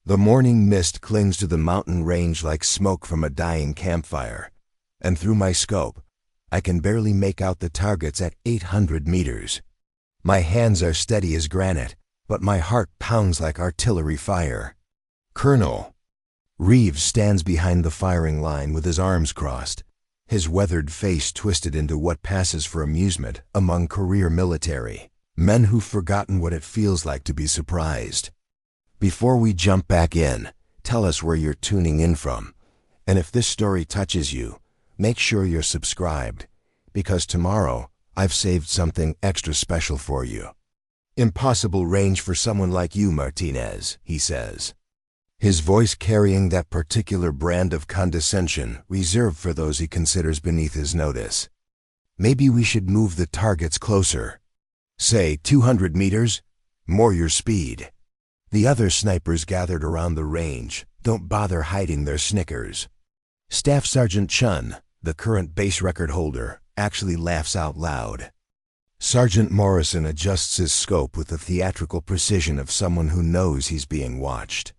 The morning mist clings to the mountain range like smoke from a dying campfire, and through my scope, I can barely make out the targets at 800 meters. My hands are steady as granite, but my heart pounds like artillery fire. Colonel Reeves stands behind the firing line with his arms crossed, his weathered face twisted into what passes for amusement among career military men who've forgotten what it feels like to be surprised. Before we jump back in, tell us where you're tuning in from, and if this story touches you, make sure you're subscribed, because tomorrow I've saved something extra special for you. Impossible range for someone like you, Martinez, he says, his voice carrying that particular brand of condescension reserved for those he considers beneath his notice. Maybe we should move the targets closer. Say 200 meters, more your speed. The other snipers gathered around the range don't bother hiding their snickers. Staff Sergeant Chen, the current base record holder, actually laughs out loud. Sergeant Morrison adjusts his scope with the theatrical precision of someone who knows he's being watched.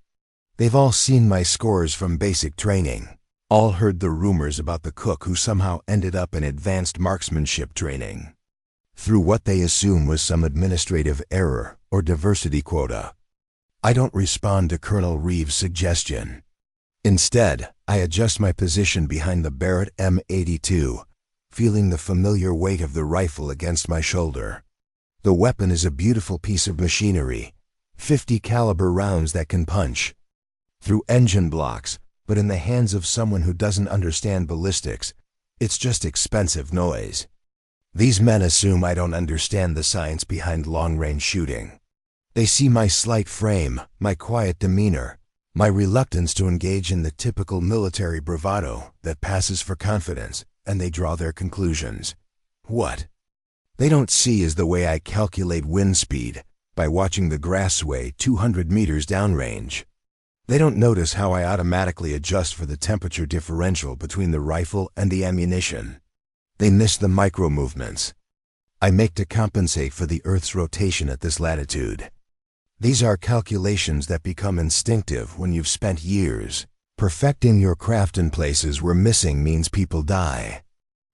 They've all seen my scores from basic training, all heard the rumors about the cook who somehow ended up in advanced marksmanship training, through what they assume was some administrative error or diversity quota. I don't respond to Colonel Reeves' suggestion. Instead, I adjust my position behind the Barrett M82, feeling the familiar weight of the rifle against my shoulder. The weapon is a beautiful piece of machinery, 50 caliber rounds that can punch through engine blocks, but in the hands of someone who doesn't understand ballistics, it's just expensive noise. These men assume I don't understand the science behind long-range shooting. They see my slight frame, my quiet demeanor, my reluctance to engage in the typical military bravado that passes for confidence, and they draw their conclusions. What they don't see is the way I calculate wind speed by watching the grass sway 200 meters downrange. They don't notice how I automatically adjust for the temperature differential between the rifle and the ammunition. They miss the micro movements I make to compensate for the Earth's rotation at this latitude. These are calculations that become instinctive when you've spent years perfecting your craft in places where missing means people die.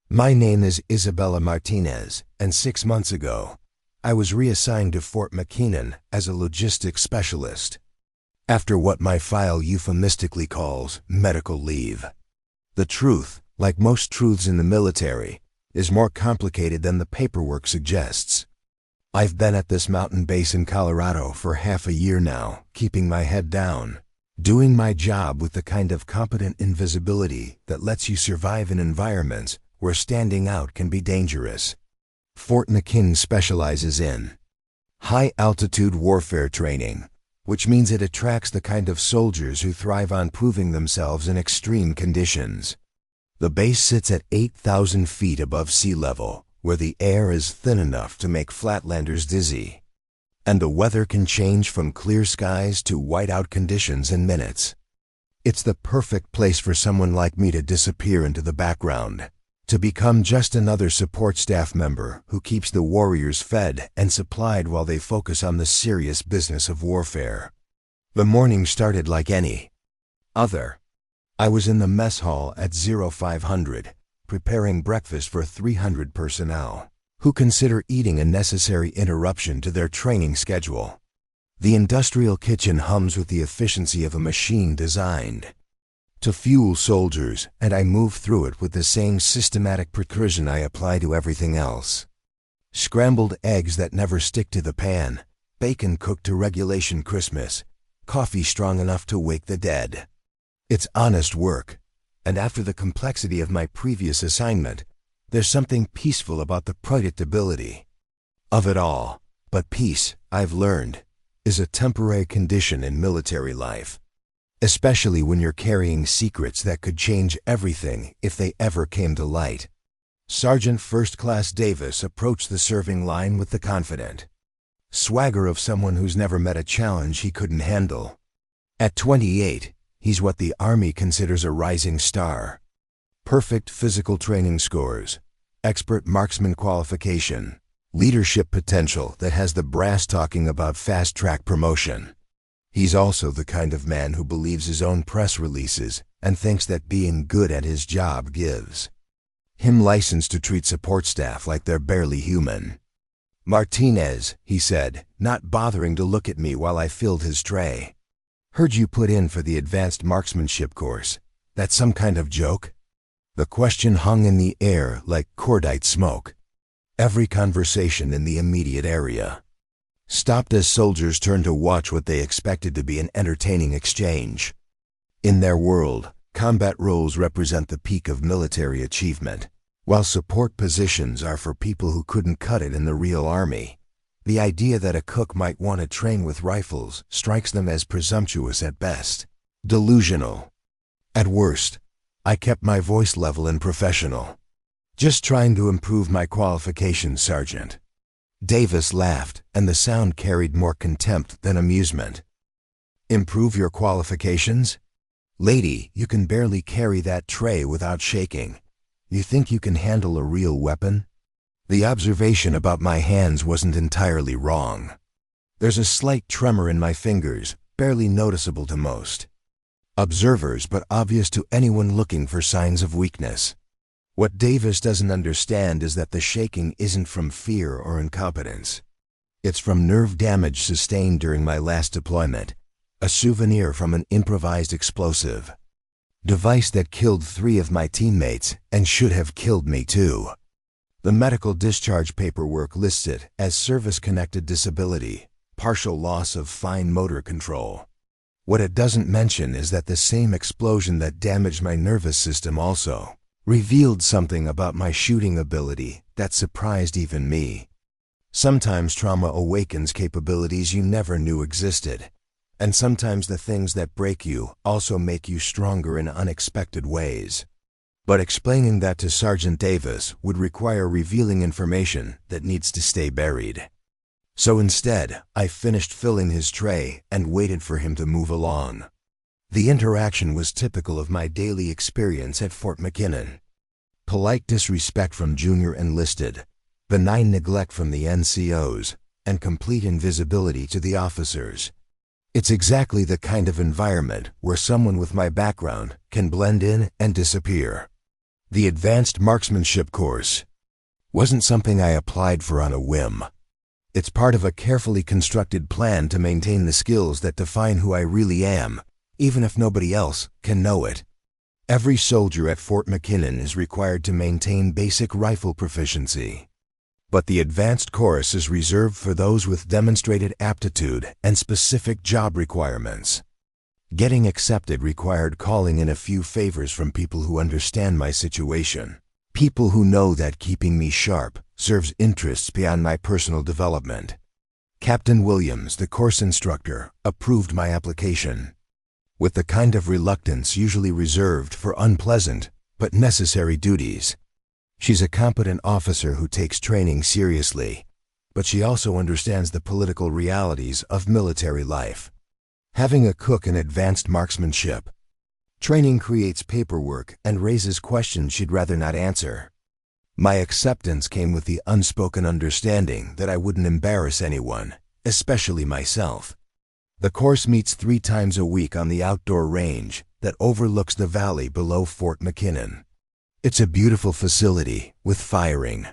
My name is Isabella Martinez, and 6 months ago, I was reassigned to Fort McKinnon as a logistics specialist, after what my file euphemistically calls medical leave. The truth, like most truths in the military, is more complicated than the paperwork suggests. I've been at this mountain base in Colorado for half a year now, keeping my head down, doing my job with the kind of competent invisibility that lets you survive in environments where standing out can be dangerous. Fort McKinnon specializes in high-altitude warfare training, which means it attracts the kind of soldiers who thrive on proving themselves in extreme conditions. The base sits at 8,000 feet above sea level, where the air is thin enough to make flatlanders dizzy, and the weather can change from clear skies to whiteout conditions in minutes. It's the perfect place for someone like me to disappear into the background, to become just another support staff member who keeps the warriors fed and supplied while they focus on the serious business of warfare. The morning started like any other. I was in the mess hall at 0500, preparing breakfast for 300 personnel, who consider eating a necessary interruption to their training schedule. The industrial kitchen hums with the efficiency of a machine designed to fuel soldiers, and I move through it with the same systematic precision I apply to everything else. Scrambled eggs that never stick to the pan, bacon cooked to regulation crispness, coffee strong enough to wake the dead. It's honest work, and after the complexity of my previous assignment, there's something peaceful about the predictability of it all. But peace, I've learned, is a temporary condition in military life, especially when you're carrying secrets that could change everything if they ever came to light. Sergeant First Class Davis approached the serving line with the confident swagger of someone who's never met a challenge he couldn't handle. At 28, he's what the Army considers a rising star. Perfect physical training scores, expert marksman qualification, leadership potential that has the brass talking about fast-track promotion. He's also the kind of man who believes his own press releases and thinks that being good at his job gives him license to treat support staff like they're barely human. "Martinez," he said, not bothering to look at me while I filled his tray. "Heard you put in for the advanced marksmanship course. That some kind of joke?" The question hung in the air like cordite smoke. Every conversation in the immediate area stopped as soldiers turned to watch what they expected to be an entertaining exchange. In their world, combat roles represent the peak of military achievement, while support positions are for people who couldn't cut it in the real army. The idea that a cook might want to train with rifles strikes them as presumptuous at best, delusional at worst. I kept my voice level and professional. "Just trying to improve my qualifications, Sergeant." Davis laughed, and the sound carried more contempt than amusement. "Improve your qualifications? Lady, you can barely carry that tray without shaking. You think you can handle a real weapon?" The observation about my hands wasn't entirely wrong. There's a slight tremor in my fingers, barely noticeable to most observers but obvious to anyone looking for signs of weakness. What Davis doesn't understand is that the shaking isn't from fear or incompetence. It's from nerve damage sustained during my last deployment, a souvenir from an improvised explosive device that killed 3 of my teammates and should have killed me too. The medical discharge paperwork lists it as service-connected disability, partial loss of fine motor control. What it doesn't mention is that the same explosion that damaged my nervous system also revealed something about my shooting ability that surprised even me. Sometimes trauma awakens capabilities you never knew existed, and sometimes the things that break you also make you stronger in unexpected ways. But explaining that to Sergeant Davis would require revealing information that needs to stay buried. So instead, I finished filling his tray and waited for him to move along. The interaction was typical of my daily experience at Fort McKinnon. Polite disrespect from junior enlisted, benign neglect from the NCOs, and complete invisibility to the officers. It's exactly the kind of environment where someone with my background can blend in and disappear. The advanced marksmanship course wasn't something I applied for on a whim. It's part of a carefully constructed plan to maintain the skills that define who I really am, even if nobody else can know it. Every soldier at Fort McKinnon is required to maintain basic rifle proficiency. But the advanced course is reserved for those with demonstrated aptitude and specific job requirements. Getting accepted required calling in a few favors from people who understand my situation. People who know that keeping me sharp serves interests beyond my personal development. Captain Williams, the course instructor, approved my application with the kind of reluctance usually reserved for unpleasant but necessary duties. She's a competent officer who takes training seriously, but she also understands the political realities of military life. Having a cook in advanced marksmanship training creates paperwork and raises questions she'd rather not answer. My acceptance came with the unspoken understanding that I wouldn't embarrass anyone, especially myself. The course meets 3 times a week on the outdoor range that overlooks the valley below Fort McKinnon. It's a beautiful facility with firing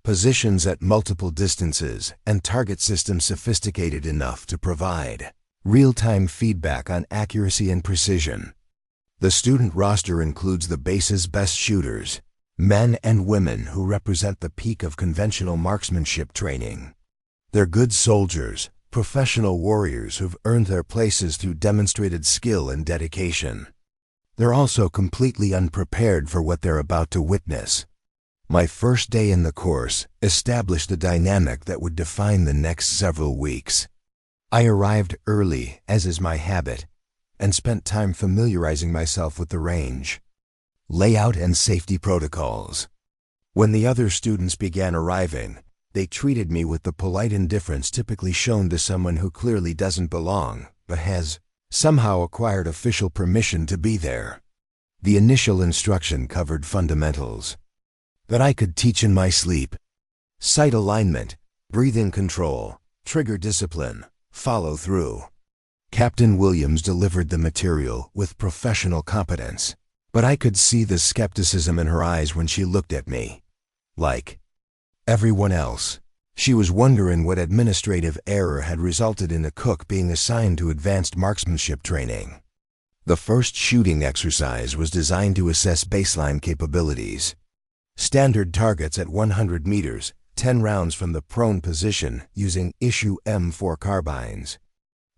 positions at multiple distances and target systems sophisticated enough to provide real-time feedback on accuracy and precision. The student roster includes the base's best shooters, men and women who represent the peak of conventional marksmanship training. They're good soldiers, professional warriors who've earned their places through demonstrated skill and dedication. They're also completely unprepared for what they're about to witness. My first day in the course established the dynamic that would define the next several weeks. I arrived early, as is my habit, and spent time familiarizing myself with the range, layout, and safety protocols. When the other students began arriving, they treated me with the polite indifference typically shown to someone who clearly doesn't belong, but has somehow acquired official permission to be there. The initial instruction covered fundamentals that I could teach in my sleep: sight alignment, breathing control, trigger discipline, follow through. Captain Williams delivered the material with professional competence, but I could see the skepticism in her eyes when she looked at me. Like everyone else, she was wondering what administrative error had resulted in a cook being assigned to advanced marksmanship training. The first shooting exercise was designed to assess baseline capabilities. Standard targets at 100 meters, 10 rounds from the prone position using issue M4 carbines.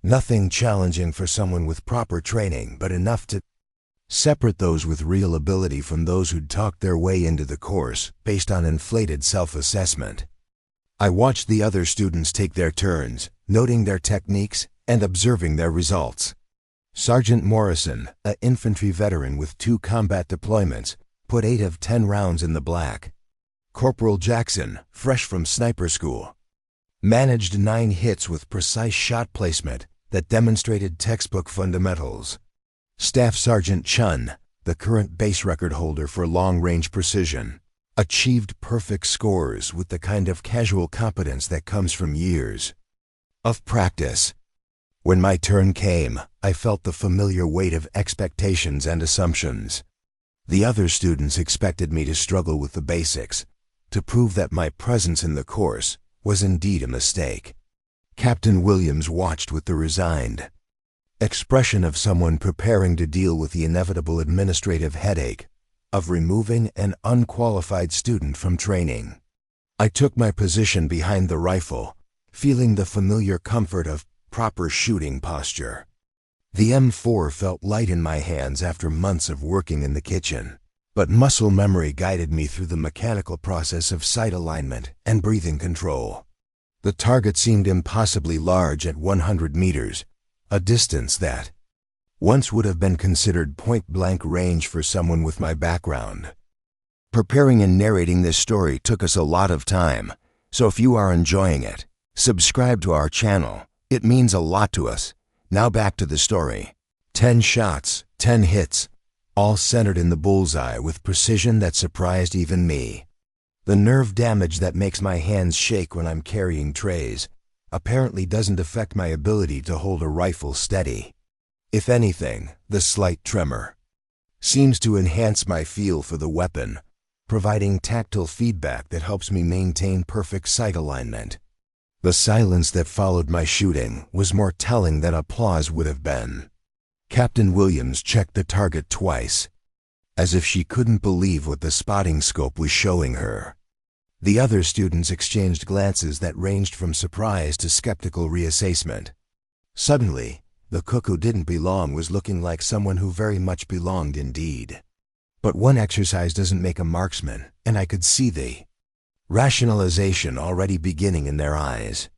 Nothing challenging for someone with proper training, but enough to separate those with real ability from those who'd talked their way into the course based on inflated self-assessment. I watched the other students take their turns, noting their techniques and observing their results. Sergeant Morrison, an infantry veteran with 2 combat deployments, put 8 of 10 rounds in the black. Corporal Jackson, fresh from sniper school, managed 9 hits with precise shot placement that demonstrated textbook fundamentals. Staff Sergeant Chen, the current base record holder for long-range precision, achieved perfect scores with the kind of casual competence that comes from years of practice. When my turn came, I felt the familiar weight of expectations and assumptions. The other students expected me to struggle with the basics, to prove that my presence in the course was indeed a mistake. Captain Williams watched with the resigned expression of someone preparing to deal with the inevitable administrative headache of removing an unqualified student from training. I took my position behind the rifle, feeling the familiar comfort of proper shooting posture. The M4 felt light in my hands after months of working in the kitchen, but muscle memory guided me through the mechanical process of sight alignment and breathing control. The target seemed impossibly large at 100 meters, a distance that once would have been considered point-blank range for someone with my background. Preparing and narrating this story took us a lot of time, so if you are enjoying it, subscribe to our channel. It means a lot to us. Now back to the story. 10 shots, 10 hits, all centered in the bullseye with precision that surprised even me. The nerve damage that makes my hands shake when I'm carrying trays apparently doesn't affect my ability to hold a rifle steady. If anything, the slight tremor seems to enhance my feel for the weapon, providing tactile feedback that helps me maintain perfect sight alignment. The silence that followed my shooting was more telling than applause would have been. Captain Williams checked the target twice, as if she couldn't believe what the spotting scope was showing her. The other students exchanged glances that ranged from surprise to skeptical reassessment. Suddenly, the cook who didn't belong was looking like someone who very much belonged indeed. But one exercise doesn't make a marksman, and I could see the rationalization already beginning in their eyes.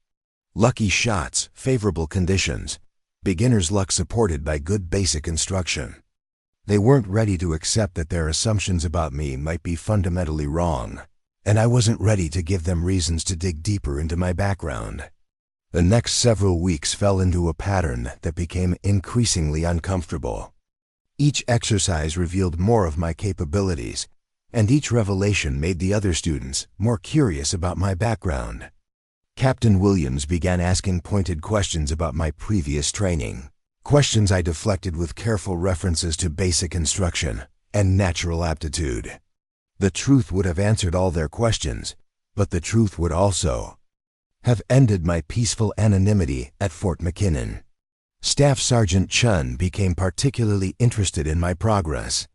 Lucky shots, favorable conditions, beginner's luck supported by good basic instruction. They weren't ready to accept that their assumptions about me might be fundamentally wrong, and I wasn't ready to give them reasons to dig deeper into my background. The next several weeks fell into a pattern that became increasingly uncomfortable. Each exercise revealed more of my capabilities, and each revelation made the other students more curious about my background. Captain Williams began asking pointed questions about my previous training, questions I deflected with careful references to basic instruction and natural aptitude. The truth would have answered all their questions, but the truth would also have ended my peaceful anonymity at Fort McKinnon. Staff Sergeant Chen became particularly interested in my progress.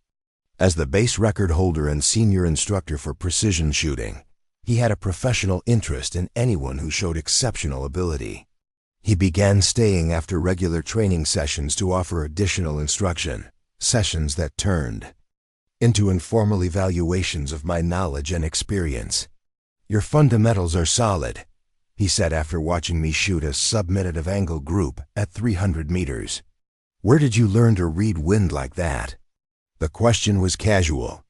As the base record holder and senior instructor for precision shooting, he had a professional interest in anyone who showed exceptional ability. He began staying after regular training sessions to offer additional instruction, sessions that turned into informal evaluations of my knowledge and experience. "Your fundamentals are solid," he said after watching me shoot a sub-minute angle group at 300 meters. "Where did you learn to read wind like that?" The question was casual,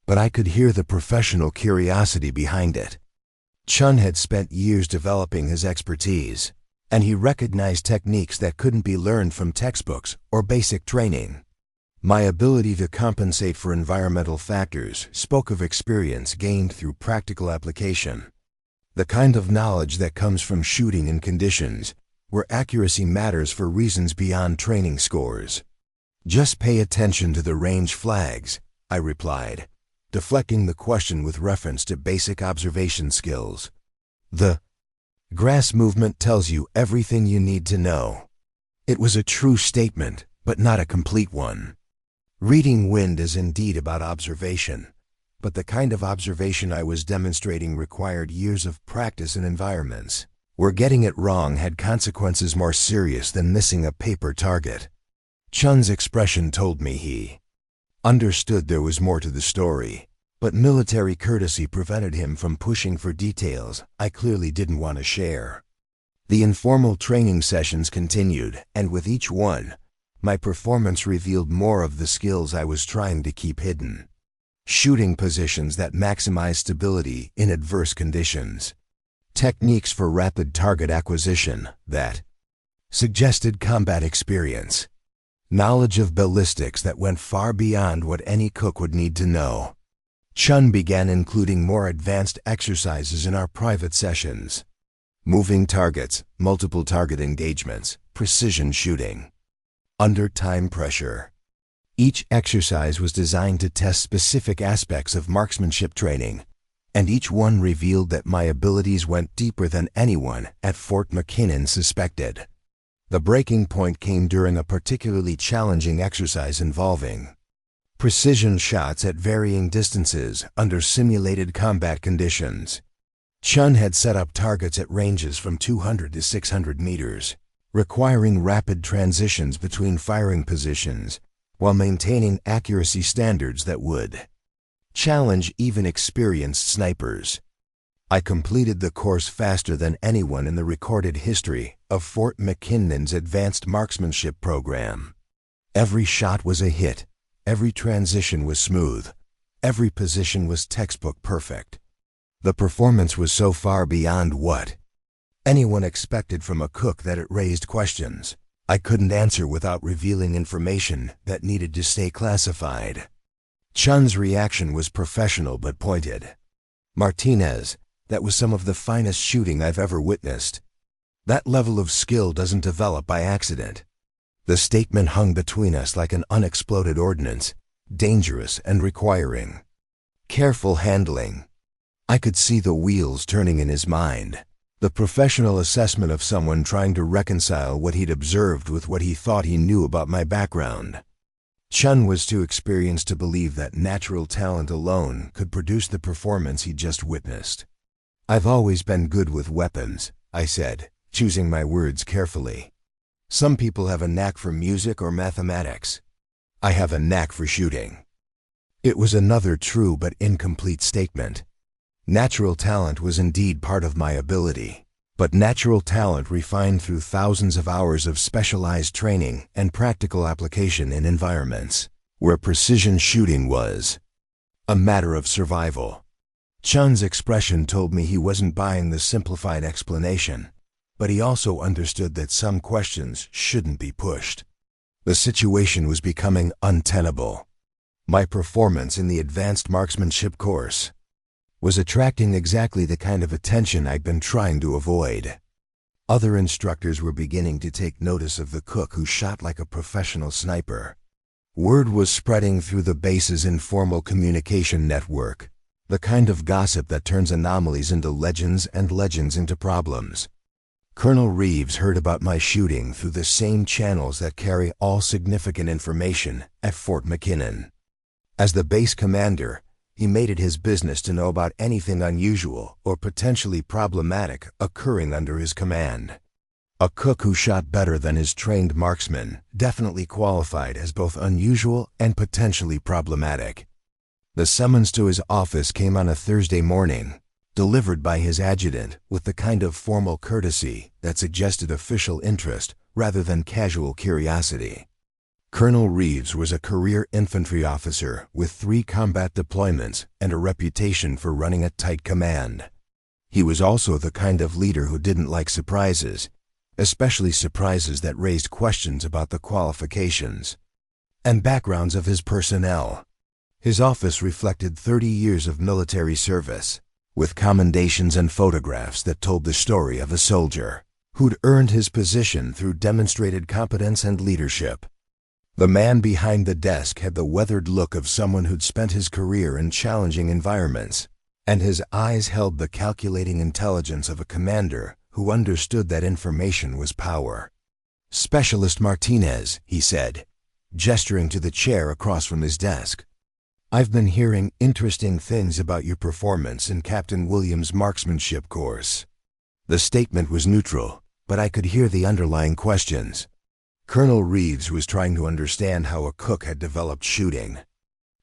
but I could hear the professional curiosity behind it. Chen had spent years developing his expertise, and he recognized techniques that couldn't be learned from textbooks or basic training. My ability to compensate for environmental factors spoke of experience gained through practical application, the kind of knowledge that comes from shooting in conditions where accuracy matters for reasons beyond training scores. Just pay attention to the range flags, I replied, deflecting the question with reference to basic observation skills. The grass movement tells you everything you need to know. It was a true statement, but not a complete one. Reading wind is indeed about observation, but the kind of observation I was demonstrating required years of practice in environments where getting it wrong had consequences more serious than missing a paper target. Chen's expression told me he understood there was more to the story, but military courtesy prevented him from pushing for details I clearly didn't want to share. The informal training sessions continued, and with each one, my performance revealed more of the skills I was trying to keep hidden. Shooting positions that maximize stability in adverse conditions. Techniques for rapid target acquisition that suggested combat experience. Knowledge of ballistics that went far beyond what any cook would need to know. Chen began including more advanced exercises in our private sessions. Moving targets, multiple target engagements, precision shooting. Under time pressure. Each exercise was designed to test specific aspects of marksmanship training, and each one revealed that my abilities went deeper than anyone at Fort McKinnon suspected. The breaking point came during a particularly challenging exercise involving precision shots at varying distances under simulated combat conditions. Chen had set up targets at ranges from 200 to 600 meters, requiring rapid transitions between firing positions while maintaining accuracy standards that would challenge even experienced snipers. I completed the course faster than anyone in the recorded history of Fort McKinnon's advanced marksmanship program. Every shot was a hit, every transition was smooth, every position was textbook perfect. The performance was so far beyond what anyone expected from a cook that it raised questions I couldn't answer without revealing information that needed to stay classified. Chen's reaction was professional but pointed. "Martinez, that was some of the finest shooting I've ever witnessed. That level of skill doesn't develop by accident." The statement hung between us like an unexploded ordnance, dangerous and requiring careful handling. I could see the wheels turning in his mind. The professional assessment of someone trying to reconcile what he'd observed with what he thought he knew about my background. Chen was too experienced to believe that natural talent alone could produce the performance he'd just witnessed. "I've always been good with weapons," I said, choosing my words carefully. "Some people have a knack for music or mathematics. I have a knack for shooting." It was another true but incomplete statement. Natural talent was indeed part of my ability, but natural talent refined through thousands of hours of specialized training and practical application in environments where precision shooting was a matter of survival. Chen's expression told me he wasn't buying the simplified explanation, but he also understood that some questions shouldn't be pushed. The situation was becoming untenable. My performance in the advanced marksmanship course was attracting exactly the kind of attention I'd been trying to avoid. Other instructors were beginning to take notice of the cook who shot like a professional sniper. Word was spreading through the base's informal communication network, the kind of gossip that turns anomalies into legends and legends into problems. Colonel Reeves heard about my shooting through the same channels that carry all significant information at Fort McKinnon. As the base commander, he made it his business to know about anything unusual or potentially problematic occurring under his command. A cook who shot better than his trained marksman definitely qualified as both unusual and potentially problematic. The summons to his office came on a Thursday morning, delivered by his adjutant with the kind of formal courtesy that suggested official interest rather than casual curiosity. Colonel Reeves was a career infantry officer with 3 combat deployments and a reputation for running a tight command. He was also the kind of leader who didn't like surprises, especially surprises that raised questions about the qualifications and backgrounds of his personnel. His office reflected 30 years of military service, with commendations and photographs that told the story of a soldier. who'd earned his position through demonstrated competence and leadership. The man behind the desk had the weathered look of someone who'd spent his career in challenging environments, and his eyes held the calculating intelligence of a commander who understood that information was power. "Specialist Martinez," he said, gesturing to the chair across from his desk. "I've been hearing interesting things about your performance in Captain Williams' marksmanship course." The statement was neutral, but I could hear the underlying questions. Colonel Reeves was trying to understand how a cook had developed shooting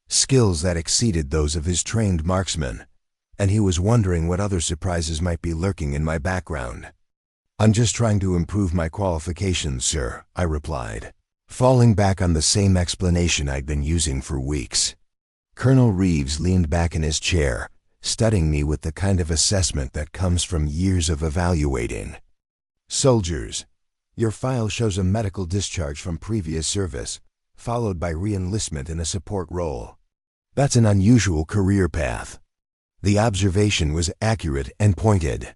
skills that exceeded those of his trained marksmen, and he was wondering what other surprises might be lurking in my background. "I'm just trying to improve my qualifications, sir," I replied, falling back on the same explanation I'd been using for weeks. Colonel Reeves leaned back in his chair, studying me with the kind of assessment that comes from years of evaluating. "Soldiers, your file shows a medical discharge from previous service, followed by re-enlistment in a support role. That's an unusual career path." The observation was accurate and pointed.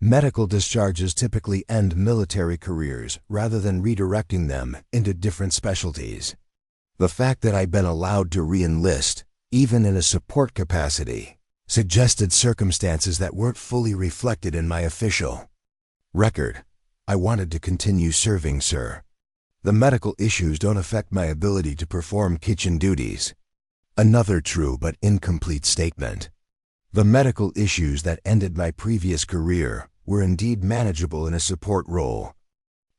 Medical discharges typically end military careers rather than redirecting them into different specialties. The fact that I'd been allowed to re-enlist, even in a support capacity, suggested circumstances that weren't fully reflected in my official record. "I wanted to continue serving, sir. The medical issues don't affect my ability to perform kitchen duties." Another true but incomplete statement. The medical issues that ended my previous career were indeed manageable in a support role,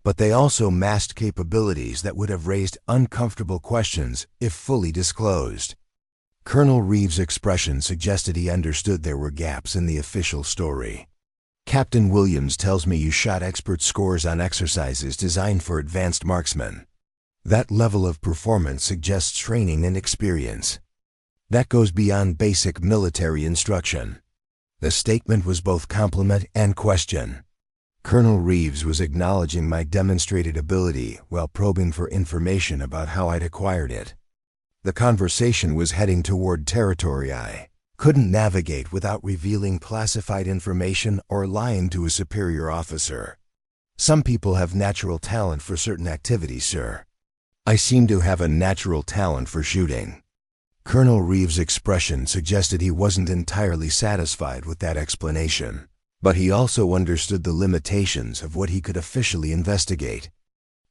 but they also masked capabilities that would have raised uncomfortable questions if fully disclosed. Colonel Reeves' expression suggested he understood there were gaps in the official story. "Captain Williams tells me you shot expert scores on exercises designed for advanced marksmen. That level of performance suggests training and experience. That goes beyond basic military instruction." The statement was both compliment and question. Colonel Reeves was acknowledging my demonstrated ability while probing for information about how I'd acquired it. The conversation was heading toward territory I couldn't navigate without revealing classified information or lying to a superior officer. "Some people have natural talent for certain activities, sir. I seem to have a natural talent for shooting." Colonel Reeves' expression suggested he wasn't entirely satisfied with that explanation, but he also understood the limitations of what he could officially investigate.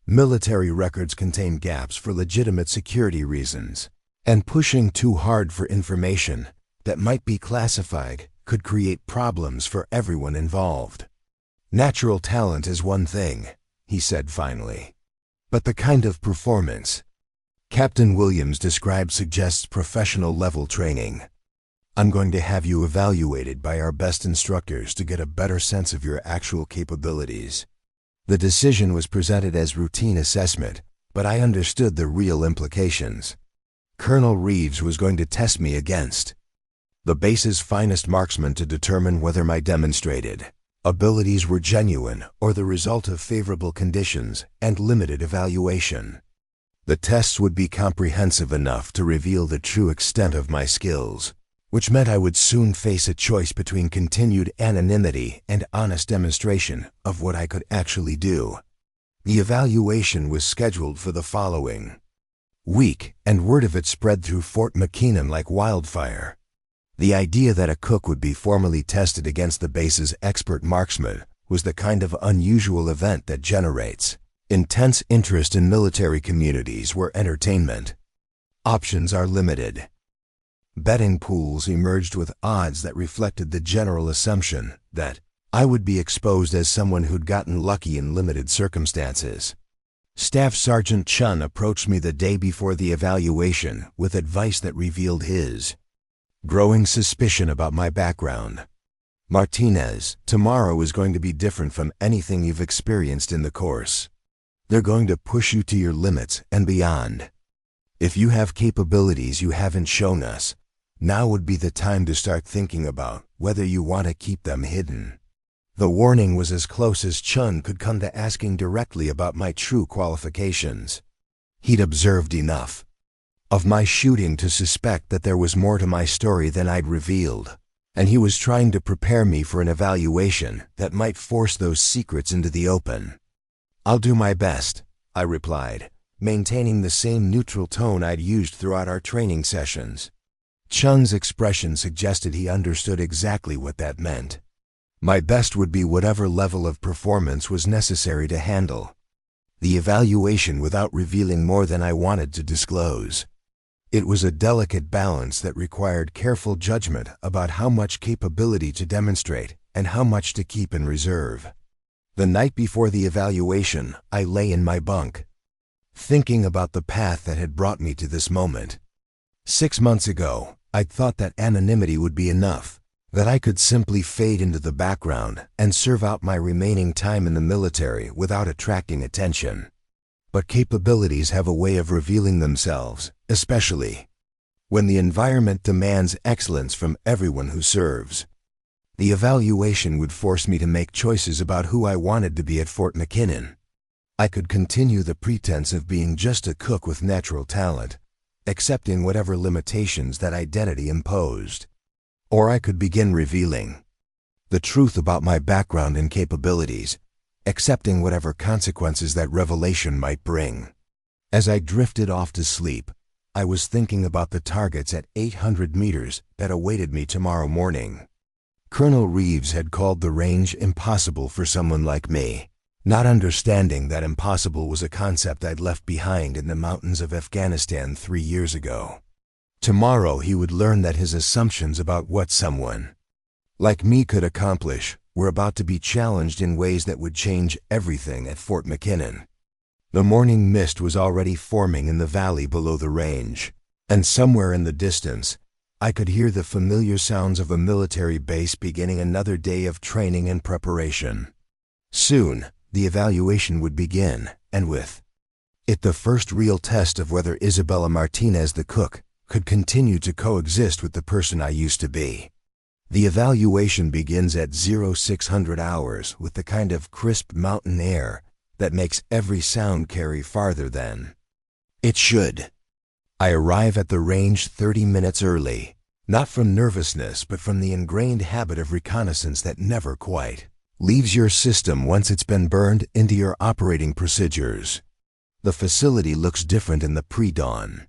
Military records contain gaps for legitimate security reasons, and pushing too hard for information that might be classified could create problems for everyone involved. "Natural talent is one thing," he said finally, "but the kind of performance Captain Williams described suggests professional-level training. I'm going to have you evaluated by our best instructors to get a better sense of your actual capabilities." The decision was presented as routine assessment, but I understood the real implications. Colonel Reeves was going to test me against the base's finest marksmen to determine whether my demonstrated abilities were genuine or the result of favorable conditions and limited evaluation. The tests would be comprehensive enough to reveal the true extent of my skills, which meant I would soon face a choice between continued anonymity and honest demonstration of what I could actually do. The evaluation was scheduled for the following week, and word of it spread through Fort McKinnon like wildfire. The idea that a cook would be formally tested against the base's expert marksman was the kind of unusual event that generates intense interest in military communities where entertainment options are limited. Betting pools emerged with odds that reflected the general assumption that I would be exposed as someone who'd gotten lucky in limited circumstances. Staff Sergeant Chen approached me the day before the evaluation with advice that revealed his growing suspicion about my background. "Martinez, tomorrow is going to be different from anything you've experienced in the course. They're going to push you to your limits and beyond. If you have capabilities you haven't shown us, now would be the time to start thinking about whether you want to keep them hidden." The warning was as close as Chen could come to asking directly about my true qualifications. He'd observed enough of my shooting to suspect that there was more to my story than I'd revealed. and he was trying to prepare me for an evaluation that might force those secrets into the open. "I'll do my best," I replied, maintaining the same neutral tone I'd used throughout our training sessions. Chen's expression suggested he understood exactly what that meant. My best would be whatever level of performance was necessary to handle the evaluation without revealing more than I wanted to disclose. It was a delicate balance that required careful judgment about how much capability to demonstrate and how much to keep in reserve. The night before the evaluation, I lay in my bunk, thinking about the path that had brought me to this moment. 6 months ago, I'd thought that anonymity would be enough, that I could simply fade into the background and serve out my remaining time in the military without attracting attention. But capabilities have a way of revealing themselves, especially when the environment demands excellence from everyone who serves. The evaluation would force me to make choices about who I wanted to be at Fort McKinnon. I could continue the pretense of being just a cook with natural talent, accepting whatever limitations that identity imposed. Or I could begin revealing the truth about my background and capabilities, accepting whatever consequences that revelation might bring. As I drifted off to sleep, I was thinking about the targets at 800 meters that awaited me tomorrow morning. Colonel Reeves had called the range impossible for someone like me, not understanding that impossible was a concept I'd left behind in the mountains of Afghanistan 3 years ago. Tomorrow he would learn that his assumptions about what someone like me could accomplish were about to be challenged in ways that would change everything at Fort McKinnon. The morning mist was already forming in the valley below the range, and somewhere in the distance, I could hear the familiar sounds of a military base beginning another day of training and preparation. Soon, the evaluation would begin, and with it the first real test of whether Isabella Martinez the cook could continue to coexist with the person I used to be. The evaluation begins at 0600 hours with the kind of crisp mountain air that makes every sound carry farther than it should. I arrive at the range 30 minutes early, not from nervousness but from the ingrained habit of reconnaissance that never quite leaves your system once it's been burned into your operating procedures. The facility looks different in the pre-dawn.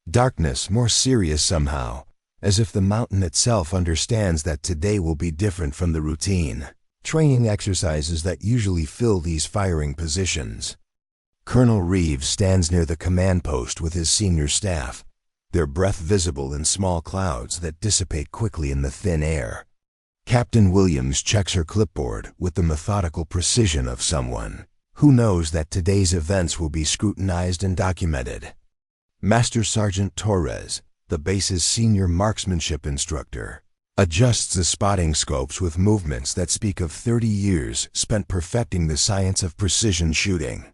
Darkness more serious somehow, as if the mountain itself understands that today will be different from the routine training exercises that usually fill these firing positions. Colonel Reeves stands near the command post with his senior staff, their breath visible in small clouds that dissipate quickly in the thin air. Captain Williams checks her clipboard with the methodical precision of someone who knows that today's events will be scrutinized and documented. Master Sergeant Torres, the base's senior marksmanship instructor, adjusts the spotting scopes with movements that speak of 30 years spent perfecting the science of precision shooting.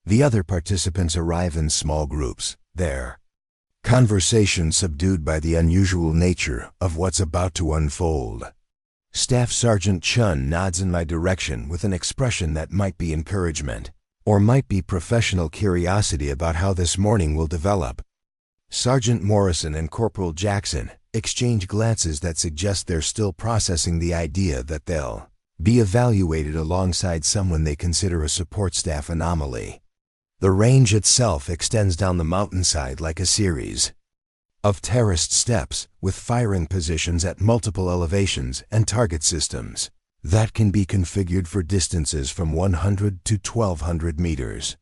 The other participants arrive in small groups, their conversation subdued by the unusual nature of what's about to unfold. Staff Sergeant Chen nods in my direction with an expression that might be encouragement, or might be professional curiosity about how this morning will develop. Sergeant Morrison and Corporal Jackson exchange glances that suggest they're still processing the idea that they'll be evaluated alongside someone they consider a support staff anomaly. The range itself extends down the mountainside like a series of terraced steps with firing positions at multiple elevations and target systems that can be configured for distances from 100 to 1200 meters.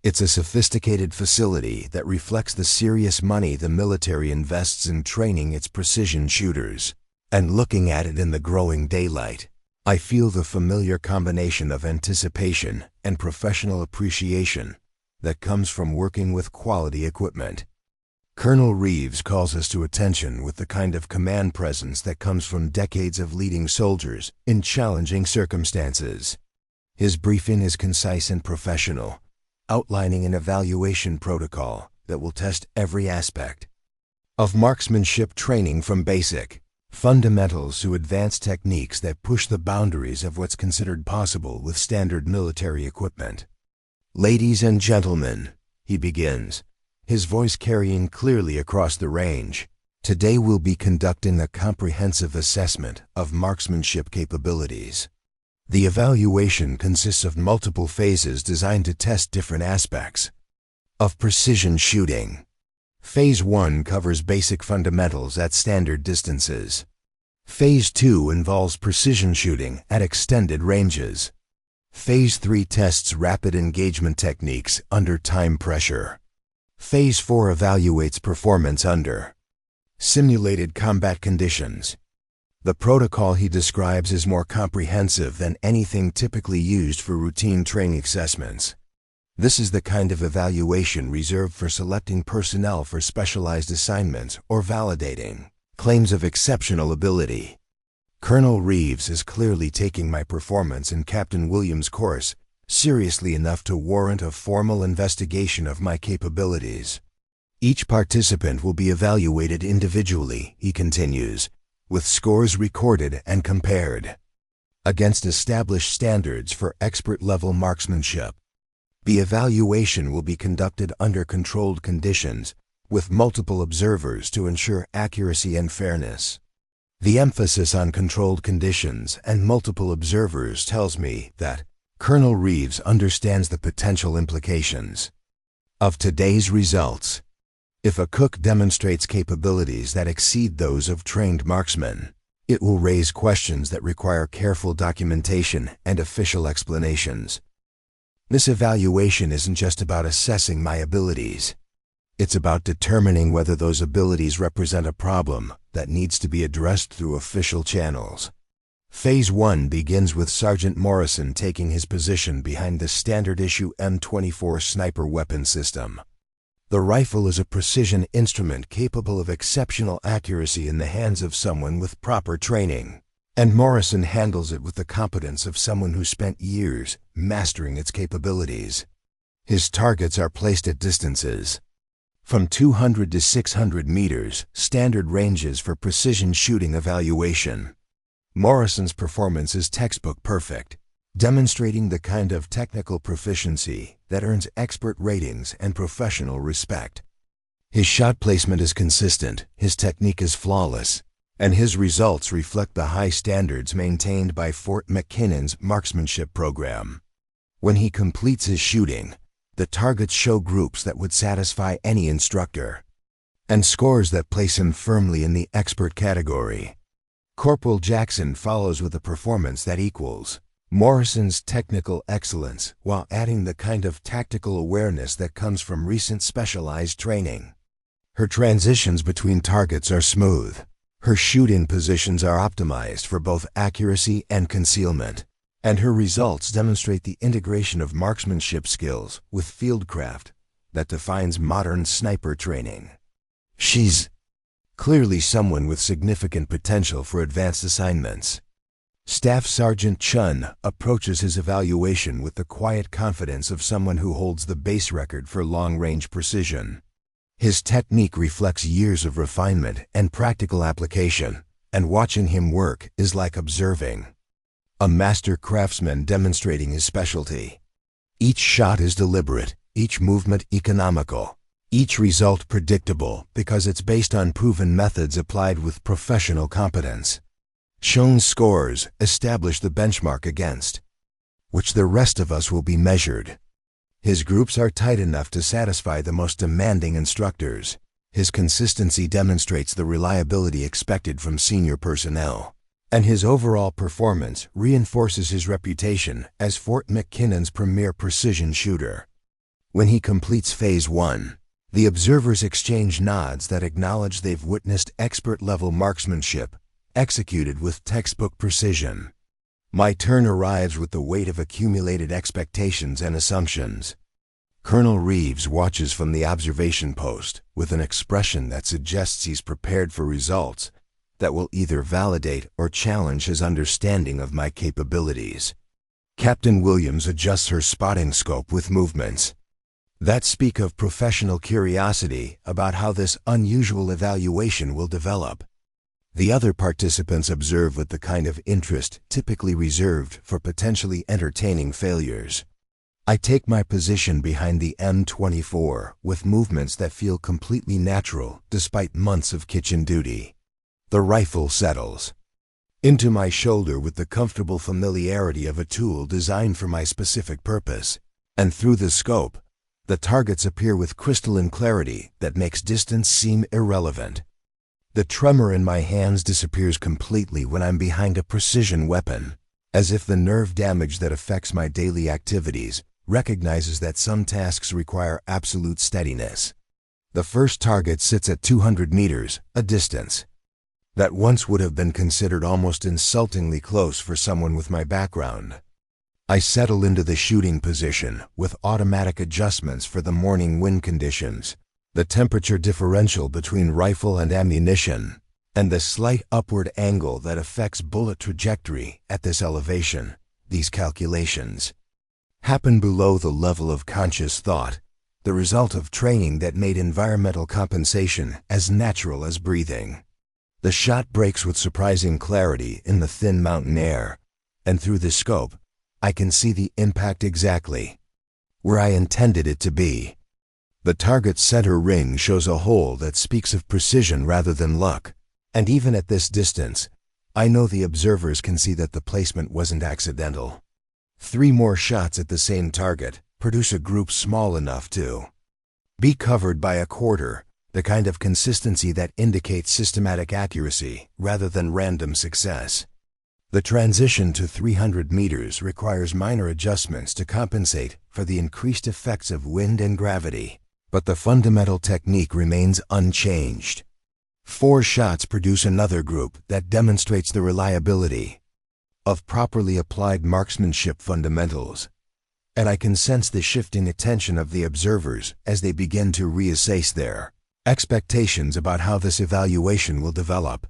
It's a sophisticated facility that reflects the serious money the military invests in training its precision shooters. And looking at it in the growing daylight, I feel the familiar combination of anticipation and professional appreciation that comes from working with quality equipment. Colonel Reeves calls us to attention with the kind of command presence that comes from decades of leading soldiers in challenging circumstances. His briefing is concise and professional, outlining an evaluation protocol that will test every aspect of marksmanship training from basic fundamentals to advanced techniques that push the boundaries of what's considered possible with standard military equipment. "Ladies and gentlemen," he begins, his voice carrying clearly across the range, Today we'll be conducting a comprehensive assessment of marksmanship capabilities. The evaluation consists of multiple phases designed to test different aspects of precision shooting. Phase 1 covers basic fundamentals at standard distances. Phase 2 involves precision shooting at extended ranges. Phase 3 tests rapid engagement techniques under time pressure. Phase 4 evaluates performance under simulated combat conditions. The protocol he describes is more comprehensive than anything typically used for routine training assessments. This is the kind of evaluation reserved for selecting personnel for specialized assignments or validating claims of exceptional ability. Colonel Reeves is clearly taking my performance in Captain Williams' course seriously enough to warrant a formal investigation of my capabilities. Each participant will be evaluated individually, he continues, with scores recorded and compared against established standards for expert-level marksmanship. The evaluation will be conducted under controlled conditions with multiple observers to ensure accuracy and fairness. The emphasis on controlled conditions and multiple observers tells me that Colonel Reeves understands the potential implications of today's results. If a cook demonstrates capabilities that exceed those of trained marksmen, it will raise questions that require careful documentation and official explanations. This evaluation isn't just about assessing my abilities. It's about determining whether those abilities represent a problem that needs to be addressed through official channels. Phase 1 begins with Sergeant Morrison taking his position behind the standard-issue M24 sniper weapon system. The rifle is a precision instrument capable of exceptional accuracy in the hands of someone with proper training, and Morrison handles it with the competence of someone who spent years mastering its capabilities. His targets are placed at distances from 200 to 600 meters, standard ranges for precision shooting evaluation. Morrison's performance is textbook perfect, demonstrating the kind of technical proficiency that earns expert ratings and professional respect. His shot placement is consistent, his technique is flawless, and his results reflect the high standards maintained by Fort McKinnon's marksmanship program. When he completes his shooting, the targets show groups that would satisfy any instructor, and scores that place him firmly in the expert category. Corporal Jackson follows with a performance that equals Morrison's technical excellence while adding the kind of tactical awareness that comes from recent specialized training. Her transitions between targets are smooth. Her shooting positions are optimized for both accuracy and concealment, and her results demonstrate the integration of marksmanship skills with fieldcraft that defines modern sniper training. She's clearly someone with significant potential for advanced assignments. Staff Sergeant Chen approaches his evaluation with the quiet confidence of someone who holds the base record for long-range precision. His technique reflects years of refinement and practical application, and watching him work is like observing a master craftsman demonstrating his specialty. Each shot is deliberate, each movement economical, each result predictable because it's based on proven methods applied with professional competence. Chen's scores establish the benchmark against which the rest of us will be measured. His groups are tight enough to satisfy the most demanding instructors. His consistency demonstrates the reliability expected from senior personnel, and his overall performance reinforces his reputation as Fort McKinnon's premier precision shooter. When he completes Phase 1, the observers exchange nods that acknowledge they've witnessed expert-level marksmanship executed with textbook precision. My turn arrives with the weight of accumulated expectations and assumptions. Colonel Reeves watches from the observation post with an expression that suggests he's prepared for results that will either validate or challenge his understanding of my capabilities. Captain Williams adjusts her spotting scope with movements that speak of professional curiosity about how this unusual evaluation will develop. The other participants observe with the kind of interest typically reserved for potentially entertaining failures. I take my position behind the M24 with movements that feel completely natural despite months of kitchen duty. The rifle settles into my shoulder with the comfortable familiarity of a tool designed for my specific purpose, and through the scope, the targets appear with crystalline clarity that makes distance seem irrelevant. The tremor in my hands disappears completely when I'm behind a precision weapon, as if the nerve damage that affects my daily activities recognizes that some tasks require absolute steadiness. The first target sits at 200 meters, a distance that once would have been considered almost insultingly close for someone with my background. I settle into the shooting position with automatic adjustments for the morning wind conditions, the temperature differential between rifle and ammunition, and the slight upward angle that affects bullet trajectory at this elevation. These calculations happen below the level of conscious thought, the result of training that made environmental compensation as natural as breathing. The shot breaks with surprising clarity in the thin mountain air, and through the scope, I can see the impact exactly where I intended it to be. The target's center ring shows a hole that speaks of precision rather than luck, and even at this distance, I know the observers can see that the placement wasn't accidental. 3 more shots at the same target produce a group small enough to be covered by a quarter, the kind of consistency that indicates systematic accuracy rather than random success. The transition to 300 meters requires minor adjustments to compensate for the increased effects of wind and gravity, but the fundamental technique remains unchanged. 4 shots produce another group that demonstrates the reliability of properly applied marksmanship fundamentals, and I can sense the shifting attention of the observers as they begin to reassess their expectations about how this evaluation will develop.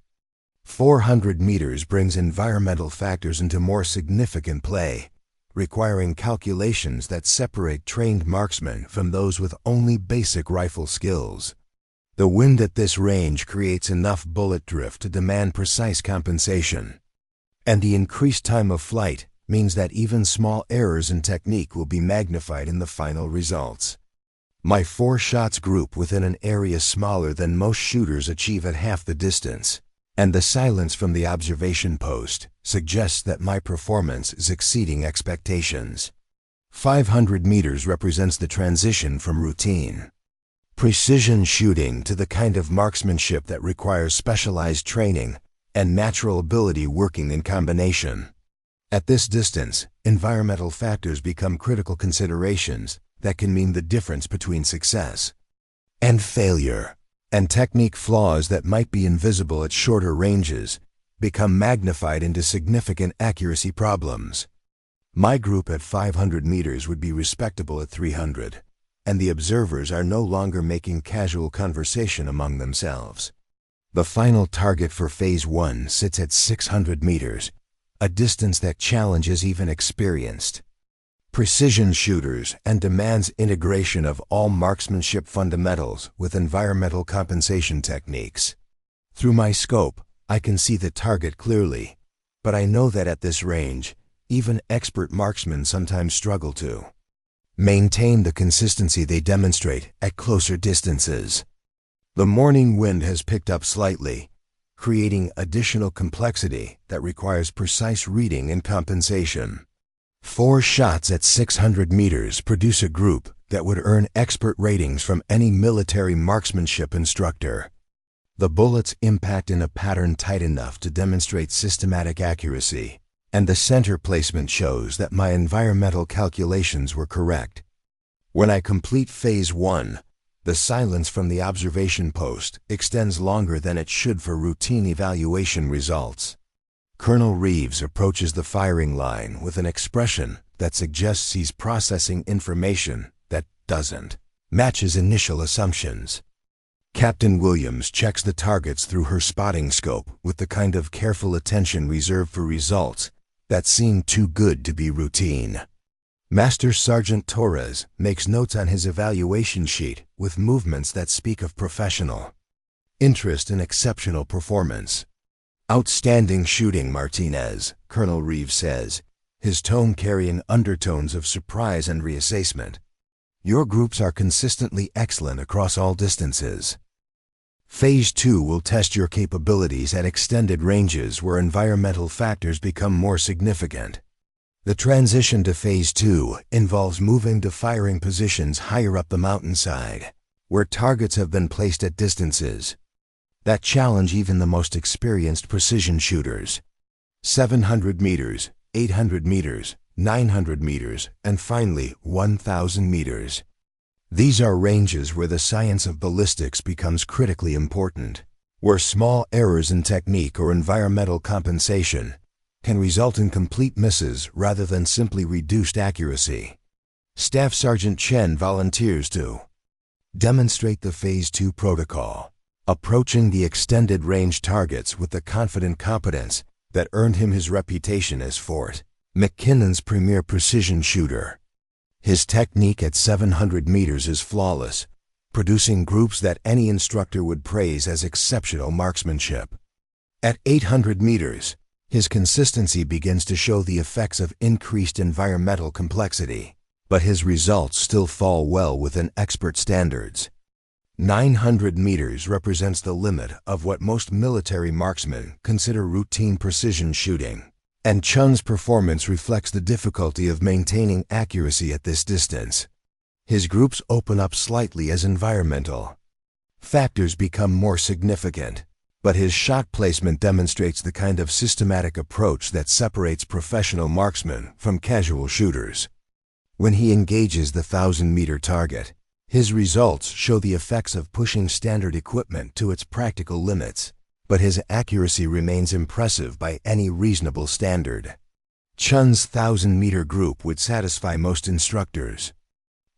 400 meters brings environmental factors into more significant play, requiring calculations that separate trained marksmen from those with only basic rifle skills. The wind at this range creates enough bullet drift to demand precise compensation, and the increased time of flight means that even small errors in technique will be magnified in the final results. My 4 shots group within an area smaller than most shooters achieve at half the distance, and the silence from the observation post suggests that my performance is exceeding expectations. 500 meters represents the transition from routine precision shooting to the kind of marksmanship that requires specialized training and natural ability working in combination. At this distance, environmental factors become critical considerations that can mean the difference between success and failure, and technique flaws that might be invisible at shorter ranges become magnified into significant accuracy problems. My group at 500 meters would be respectable at 300, and the observers are no longer making casual conversation among themselves. The final target for Phase 1 sits at 600 meters, a distance that challenges even experienced precision shooters and demands integration of all marksmanship fundamentals with environmental compensation techniques. Through my scope, I can see the target clearly, but I know that at this range, even expert marksmen sometimes struggle to maintain the consistency they demonstrate at closer distances. The morning wind has picked up slightly, creating additional complexity that requires precise reading and compensation. 4 shots at 600 meters produce a group that would earn expert ratings from any military marksmanship instructor. The bullets impact in a pattern tight enough to demonstrate systematic accuracy, and the center placement shows that my environmental calculations were correct. When I complete Phase 1, the silence from the observation post extends longer than it should for routine evaluation results. Colonel Reeves approaches the firing line with an expression that suggests he's processing information that doesn't match his initial assumptions. Captain Williams checks the targets through her spotting scope with the kind of careful attention reserved for results that seem too good to be routine. Master Sergeant Torres makes notes on his evaluation sheet with movements that speak of professional interest and exceptional performance. "Outstanding shooting, Martinez," Colonel Reeves says, his tone carrying undertones of surprise and reassessment. Your groups are consistently excellent across all distances. Phase 2 will test your capabilities at extended ranges where environmental factors become more significant. The transition to Phase 2 involves moving to firing positions higher up the mountainside, where targets have been placed at distances that challenge even the most experienced precision shooters. 700 meters, 800 meters, 900 meters, and finally 1,000 meters. These are ranges where the science of ballistics becomes critically important, where small errors in technique or environmental compensation can result in complete misses rather than simply reduced accuracy. Staff Sergeant Chen volunteers to demonstrate the Phase 2 protocol, approaching the extended range targets with the confident competence that earned him his reputation as Fort McKinnon's premier precision shooter. His technique at 700 meters is flawless, producing groups that any instructor would praise as exceptional marksmanship. At 800 meters, his consistency begins to show the effects of increased environmental complexity, but his results still fall well within expert standards. 900 meters represents the limit of what most military marksmen consider routine precision shooting, and Chen's performance reflects the difficulty of maintaining accuracy at this distance. His groups open up slightly as environmental factors become more significant, but his shot placement demonstrates the kind of systematic approach that separates professional marksmen from casual shooters. When he engages the 1,000-meter target, his results show the effects of pushing standard equipment to its practical limits, but his accuracy remains impressive by any reasonable standard. Chen's 1,000-meter group would satisfy most instructors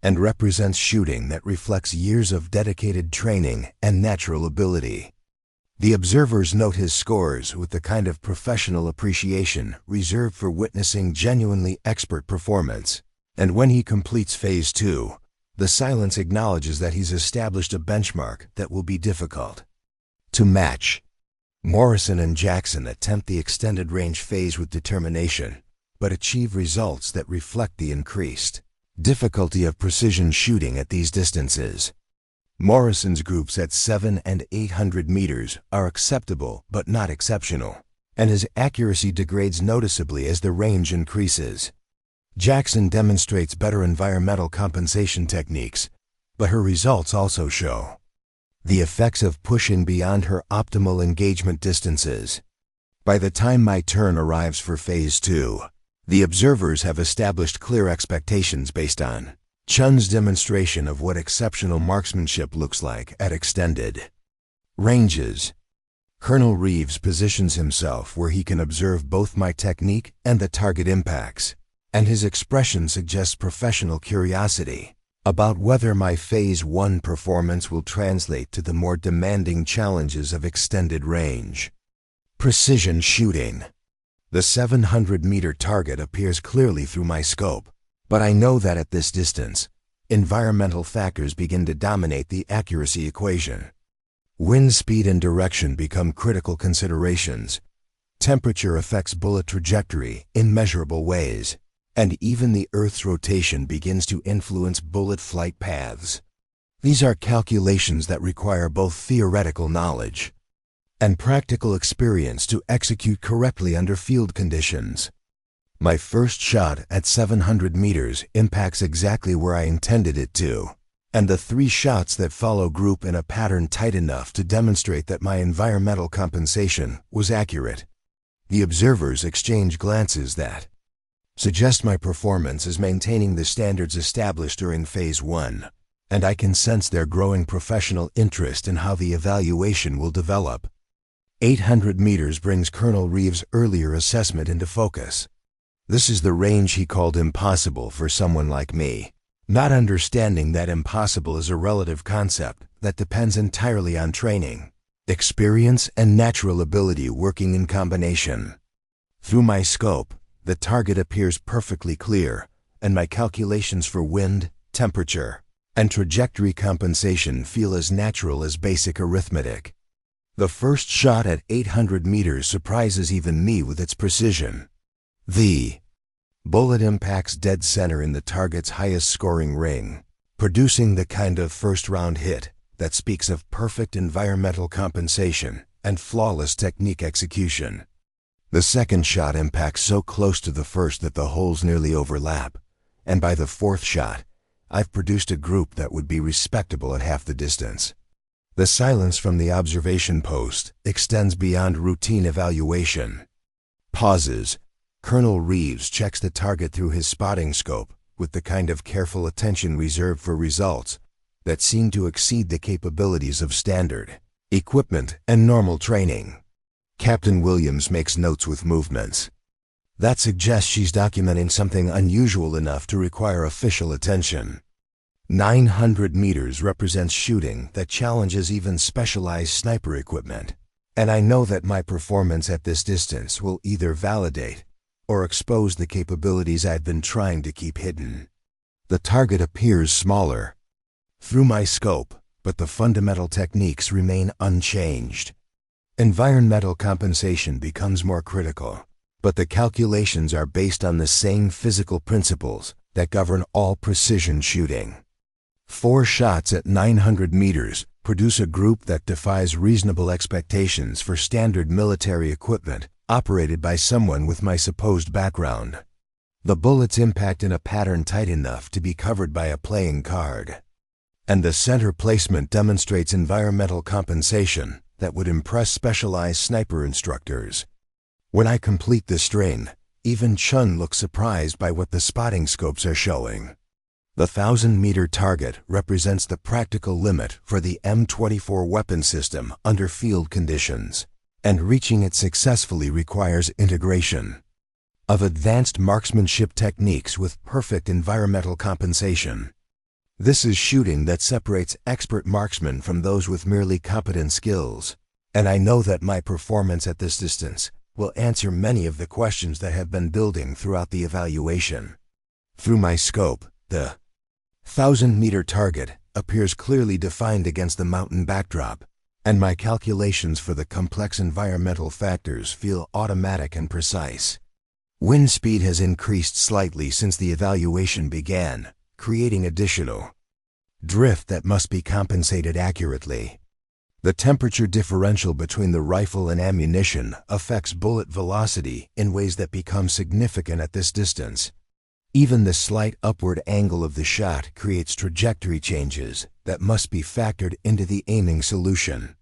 and represents shooting that reflects years of dedicated training and natural ability. The observers note his scores with the kind of professional appreciation reserved for witnessing genuinely expert performance, and when he completes Phase 2, the silence acknowledges that he's established a benchmark that will be difficult to match. Morrison and Jackson attempt the extended range phase with determination, but achieve results that reflect the increased difficulty of precision shooting at these distances. Morrison's groups at 700 and 800 meters are acceptable but not exceptional, and his accuracy degrades noticeably as the range increases. Jackson demonstrates better environmental compensation techniques, but her results also show the effects of pushing beyond her optimal engagement distances. By the time my turn arrives for Phase 2, the observers have established clear expectations based on Chen's demonstration of what exceptional marksmanship looks like at extended ranges. Colonel Reeves positions himself where he can observe both my technique and the target impacts, and his expression suggests professional curiosity about whether my Phase 1 performance will translate to the more demanding challenges of extended range precision shooting. The 700-meter target appears clearly through my scope, but I know that at this distance, environmental factors begin to dominate the accuracy equation. Wind speed and direction become critical considerations. Temperature affects bullet trajectory in measurable ways, and even the Earth's rotation begins to influence bullet flight paths. These are calculations that require both theoretical knowledge and practical experience to execute correctly under field conditions. My first shot at 700 meters impacts exactly where I intended it to, and the 3 shots that follow group in a pattern tight enough to demonstrate that my environmental compensation was accurate. The observers exchange glances that suggest my performance is maintaining the standards established during Phase 1, and I can sense their growing professional interest in how the evaluation will develop. 800 meters brings Colonel Reeves' earlier assessment into focus. This is the range he called impossible for someone like me, not understanding that impossible is a relative concept that depends entirely on training, experience, and natural ability working in combination. Through my scope, the target appears perfectly clear, and my calculations for wind, temperature, and trajectory compensation feel as natural as basic arithmetic. The first shot at 800 meters surprises even me with its precision. The Bullet impacts dead center in the target's highest scoring ring, producing the kind of first-round hit that speaks of perfect environmental compensation and flawless technique execution. The second shot impacts so close to the first that the holes nearly overlap, and by the fourth shot, I've produced a group that would be respectable at half the distance. The silence from the observation post extends beyond routine evaluation. Pauses. Colonel Reeves checks the target through his spotting scope with the kind of careful attention reserved for results that seem to exceed the capabilities of standard equipment and normal training. Captain Williams makes notes with movements. That suggests she's documenting something unusual enough to require official attention. 900 meters represents shooting that challenges even specialized sniper equipment, and I know that my performance at this distance will either validate or expose the capabilities I've been trying to keep hidden. The target appears smaller through my scope, but the fundamental techniques remain unchanged. Environmental compensation becomes more critical, but the calculations are based on the same physical principles that govern all precision shooting. 4 shots at 900 meters produce a group that defies reasonable expectations for standard military equipment operated by someone with my supposed background. The bullets impact in a pattern tight enough to be covered by a playing card, and the center placement demonstrates environmental compensation that would impress specialized sniper instructors. When I complete the string, even Chen looks surprised by what the spotting scopes are showing. The 1,000-meter target represents the practical limit for the M24 weapon system under field conditions, and reaching it successfully requires integration of advanced marksmanship techniques with perfect environmental compensation. This is shooting that separates expert marksmen from those with merely competent skills, and I know that my performance at this distance will answer many of the questions that have been building throughout the evaluation. Through my scope, the 1,000-meter target appears clearly defined against the mountain backdrop, and my calculations for the complex environmental factors feel automatic and precise. Wind speed has increased slightly since the evaluation began, creating additional drift that must be compensated accurately. The temperature differential between the rifle and ammunition affects bullet velocity in ways that become significant at this distance. Even the slight upward angle of the shot creates trajectory changes that must be factored into the aiming solution.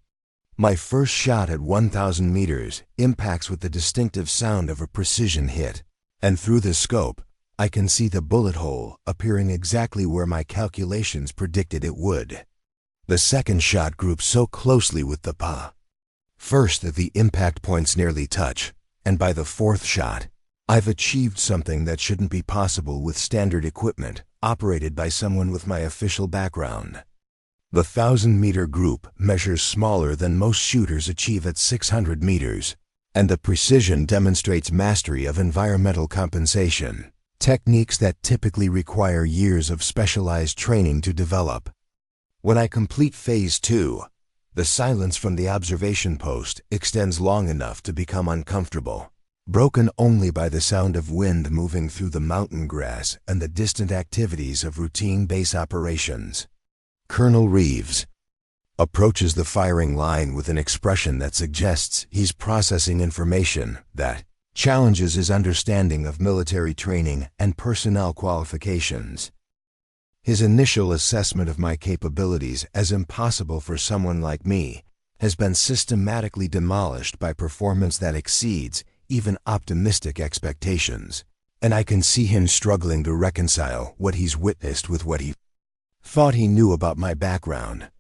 My first shot at 1,000 meters impacts with the distinctive sound of a precision hit, and through the scope, I can see the bullet hole appearing exactly where my calculations predicted it would. The second shot groups so closely with the first that the impact points nearly touch, and by the fourth shot, I've achieved something that shouldn't be possible with standard equipment operated by someone with my official background. The 1,000-meter group measures smaller than most shooters achieve at 600 meters, and the precision demonstrates mastery of environmental compensation, techniques that typically require years of specialized training to develop. When I complete Phase 2, the silence from the observation post extends long enough to become uncomfortable, broken only by the sound of wind moving through the mountain grass and the distant activities of routine base operations. Colonel Reeves approaches the firing line with an expression that suggests he's processing information that challenges his understanding of military training and personnel qualifications. His initial assessment of my capabilities as impossible for someone like me has been systematically demolished by performance that exceeds even optimistic expectations, and I can see him struggling to reconcile what he's witnessed with what he thought he knew about my background.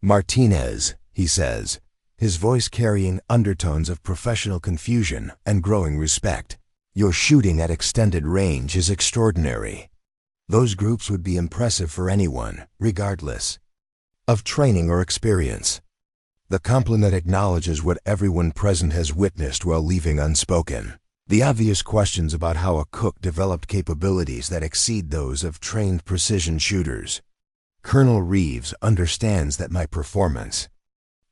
"Martinez," he says, his voice carrying undertones of professional confusion and growing respect, "your shooting at extended range is extraordinary. Those groups would be impressive for anyone, regardless of training or experience." The compliment acknowledges what everyone present has witnessed while leaving unspoken. The obvious questions about how a cook developed capabilities that exceed those of trained precision shooters. Colonel Reeves understands that my performance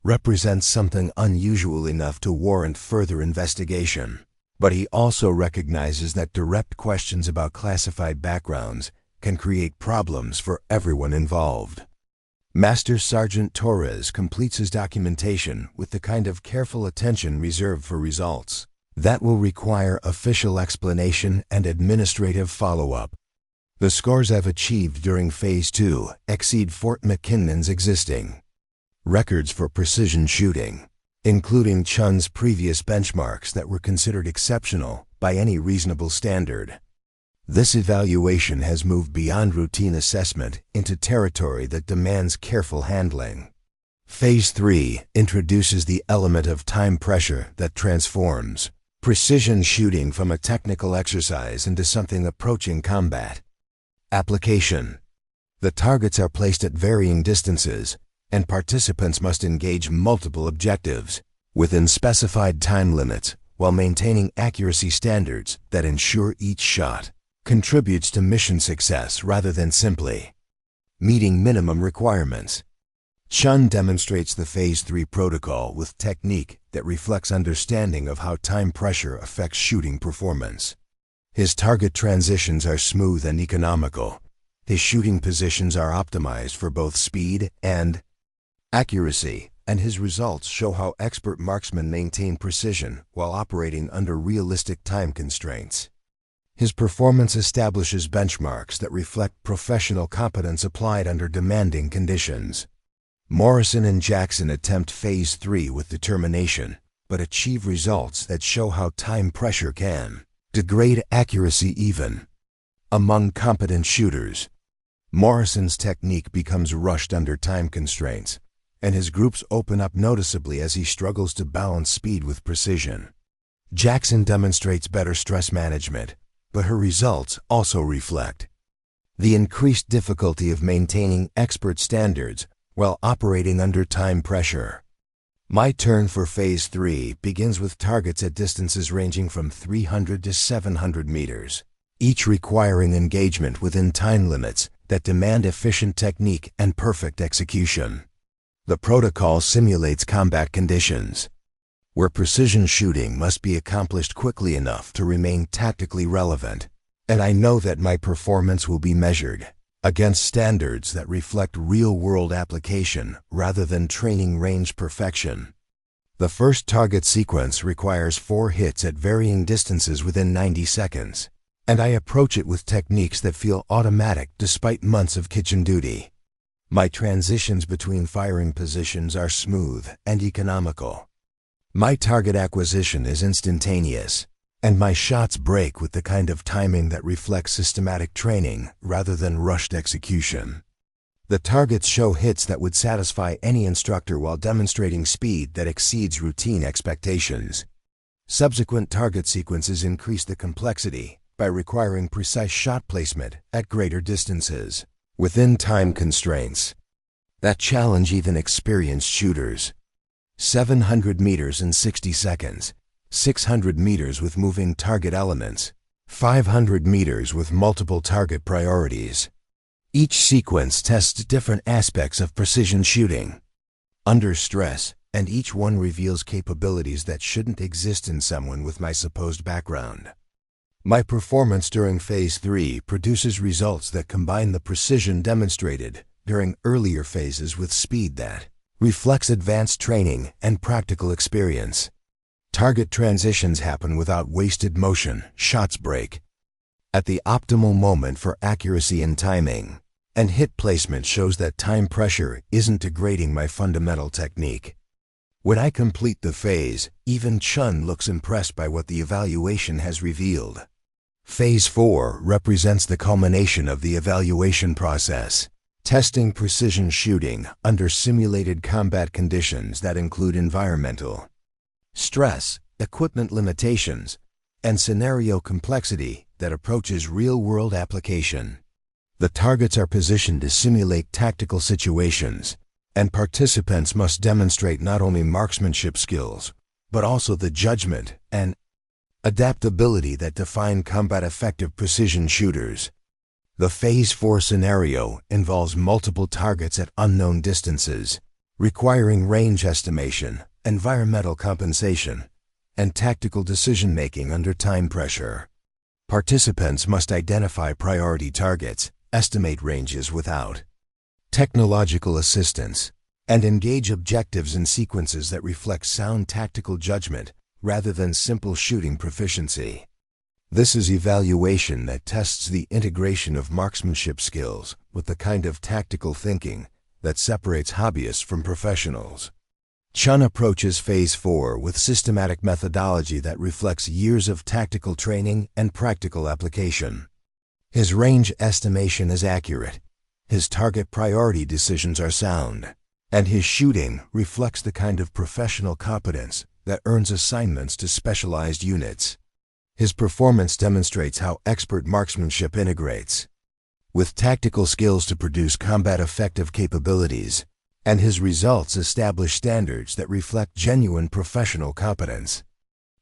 represents something unusual enough to warrant further investigation. But he also recognizes that direct questions about classified backgrounds can create problems for everyone involved. Master Sergeant Torres completes his documentation with the kind of careful attention reserved for results that will require official explanation and administrative follow-up. The scores I've achieved during Phase 2 exceed Fort McKinnon's existing records for precision shooting, including Chen's previous benchmarks that were considered exceptional by any reasonable standard. This evaluation has moved beyond routine assessment into territory that demands careful handling. Phase 3 introduces the element of time pressure that transforms precision shooting from a technical exercise into something approaching combat. Application. The targets are placed at varying distances, and participants must engage multiple objectives within specified time limits while maintaining accuracy standards that ensure each shot contributes to mission success rather than simply meeting minimum requirements. Chen demonstrates the Phase 3 protocol with technique that reflects understanding of how time pressure affects shooting performance. His target transitions are smooth and economical. His shooting positions are optimized for both speed and accuracy, and his results show how expert marksmen maintain precision while operating under realistic time constraints. His performance establishes benchmarks that reflect professional competence applied under demanding conditions. Morrison and Jackson attempt Phase 3 with determination, but achieve results that show how time pressure can degrade accuracy even among competent shooters. Morrison's technique becomes rushed under time constraints, and his groups open up noticeably as he struggles to balance speed with precision. Jackson demonstrates better stress management, but her results also reflect the increased difficulty of maintaining expert standards while operating under time pressure. My turn for Phase 3 begins with targets at distances ranging from 300 to 700 meters, each requiring engagement within time limits that demand efficient technique and perfect execution. The protocol simulates combat conditions, where precision shooting must be accomplished quickly enough to remain tactically relevant, and I know that my performance will be measured against standards that reflect real-world application rather than training range perfection. The first target sequence requires 4 hits at varying distances within 90 seconds, and I approach it with techniques that feel automatic despite months of kitchen duty. My transitions between firing positions are smooth and economical. My target acquisition is instantaneous, and my shots break with the kind of timing that reflects systematic training rather than rushed execution. The targets show hits that would satisfy any instructor while demonstrating speed that exceeds routine expectations. Subsequent target sequences increase the complexity by requiring precise shot placement at greater distances, within time constraints that challenge even experienced shooters. 700 meters in 60 seconds, 600 meters with moving target elements, 500 meters with multiple target priorities. Each sequence tests different aspects of precision shooting under stress, and each one reveals capabilities that shouldn't exist in someone with my supposed background. My performance during Phase 3 produces results that combine the precision demonstrated during earlier phases with speed that reflects advanced training and practical experience. Target transitions happen without wasted motion, shots break at the optimal moment for accuracy and timing, and hit placement shows that time pressure isn't degrading my fundamental technique. When I complete the phase, even Chen looks impressed by what the evaluation has revealed. Phase 4 represents the culmination of the evaluation process, testing precision shooting under simulated combat conditions that include environmental stress, equipment limitations, and scenario complexity that approaches real-world application. The targets are positioned to simulate tactical situations, and participants must demonstrate not only marksmanship skills, but also the judgment and adaptability that define combat-effective precision shooters. The Phase 4 scenario involves multiple targets at unknown distances, requiring range estimation, environmental compensation, and tactical decision-making under time pressure. Participants must identify priority targets, estimate ranges without technological assistance, and engage objectives in sequences that reflect sound tactical judgment rather than simple shooting proficiency. This is evaluation that tests the integration of marksmanship skills with the kind of tactical thinking that separates hobbyists from professionals. Chen approaches Phase 4 with systematic methodology that reflects years of tactical training and practical application. His range estimation is accurate, his target priority decisions are sound, and his shooting reflects the kind of professional competence that earns assignments to specialized units. His performance demonstrates how expert marksmanship integrates with tactical skills to produce combat-effective capabilities, and his results establish standards that reflect genuine professional competence.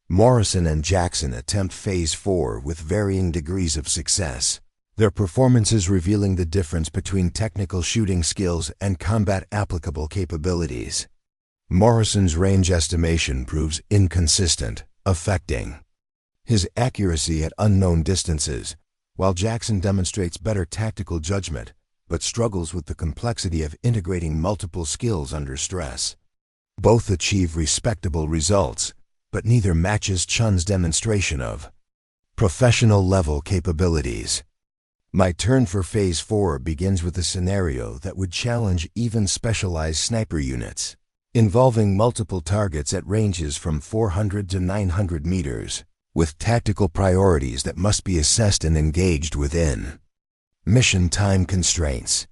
Morrison and Jackson attempt Phase 4 with varying degrees of success, their performances revealing the difference between technical shooting skills and combat-applicable capabilities. Morrison's range estimation proves inconsistent, affecting his accuracy at unknown distances, while Jackson demonstrates better tactical judgment, but struggles with the complexity of integrating multiple skills under stress. Both achieve respectable results, but neither matches Chen's demonstration of professional-level capabilities. My turn for Phase 4 begins with a scenario that would challenge even specialized sniper units, involving multiple targets at ranges from 400 to 900 meters, with tactical priorities that must be assessed and engaged within mission time constraints.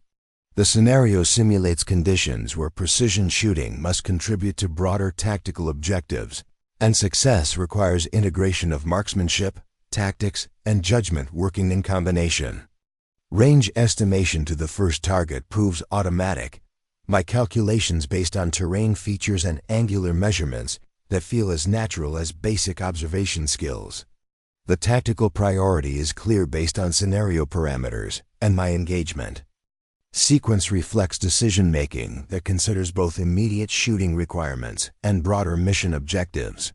The scenario simulates conditions where precision shooting must contribute to broader tactical objectives, and success requires integration of marksmanship, tactics, and judgment working in combination. Range estimation to the first target proves automatic. My calculations based on terrain features and angular measurements that feel as natural as basic observation skills. The tactical priority is clear based on scenario parameters and my engagement. Sequence reflects decision-making that considers both immediate shooting requirements and broader mission objectives.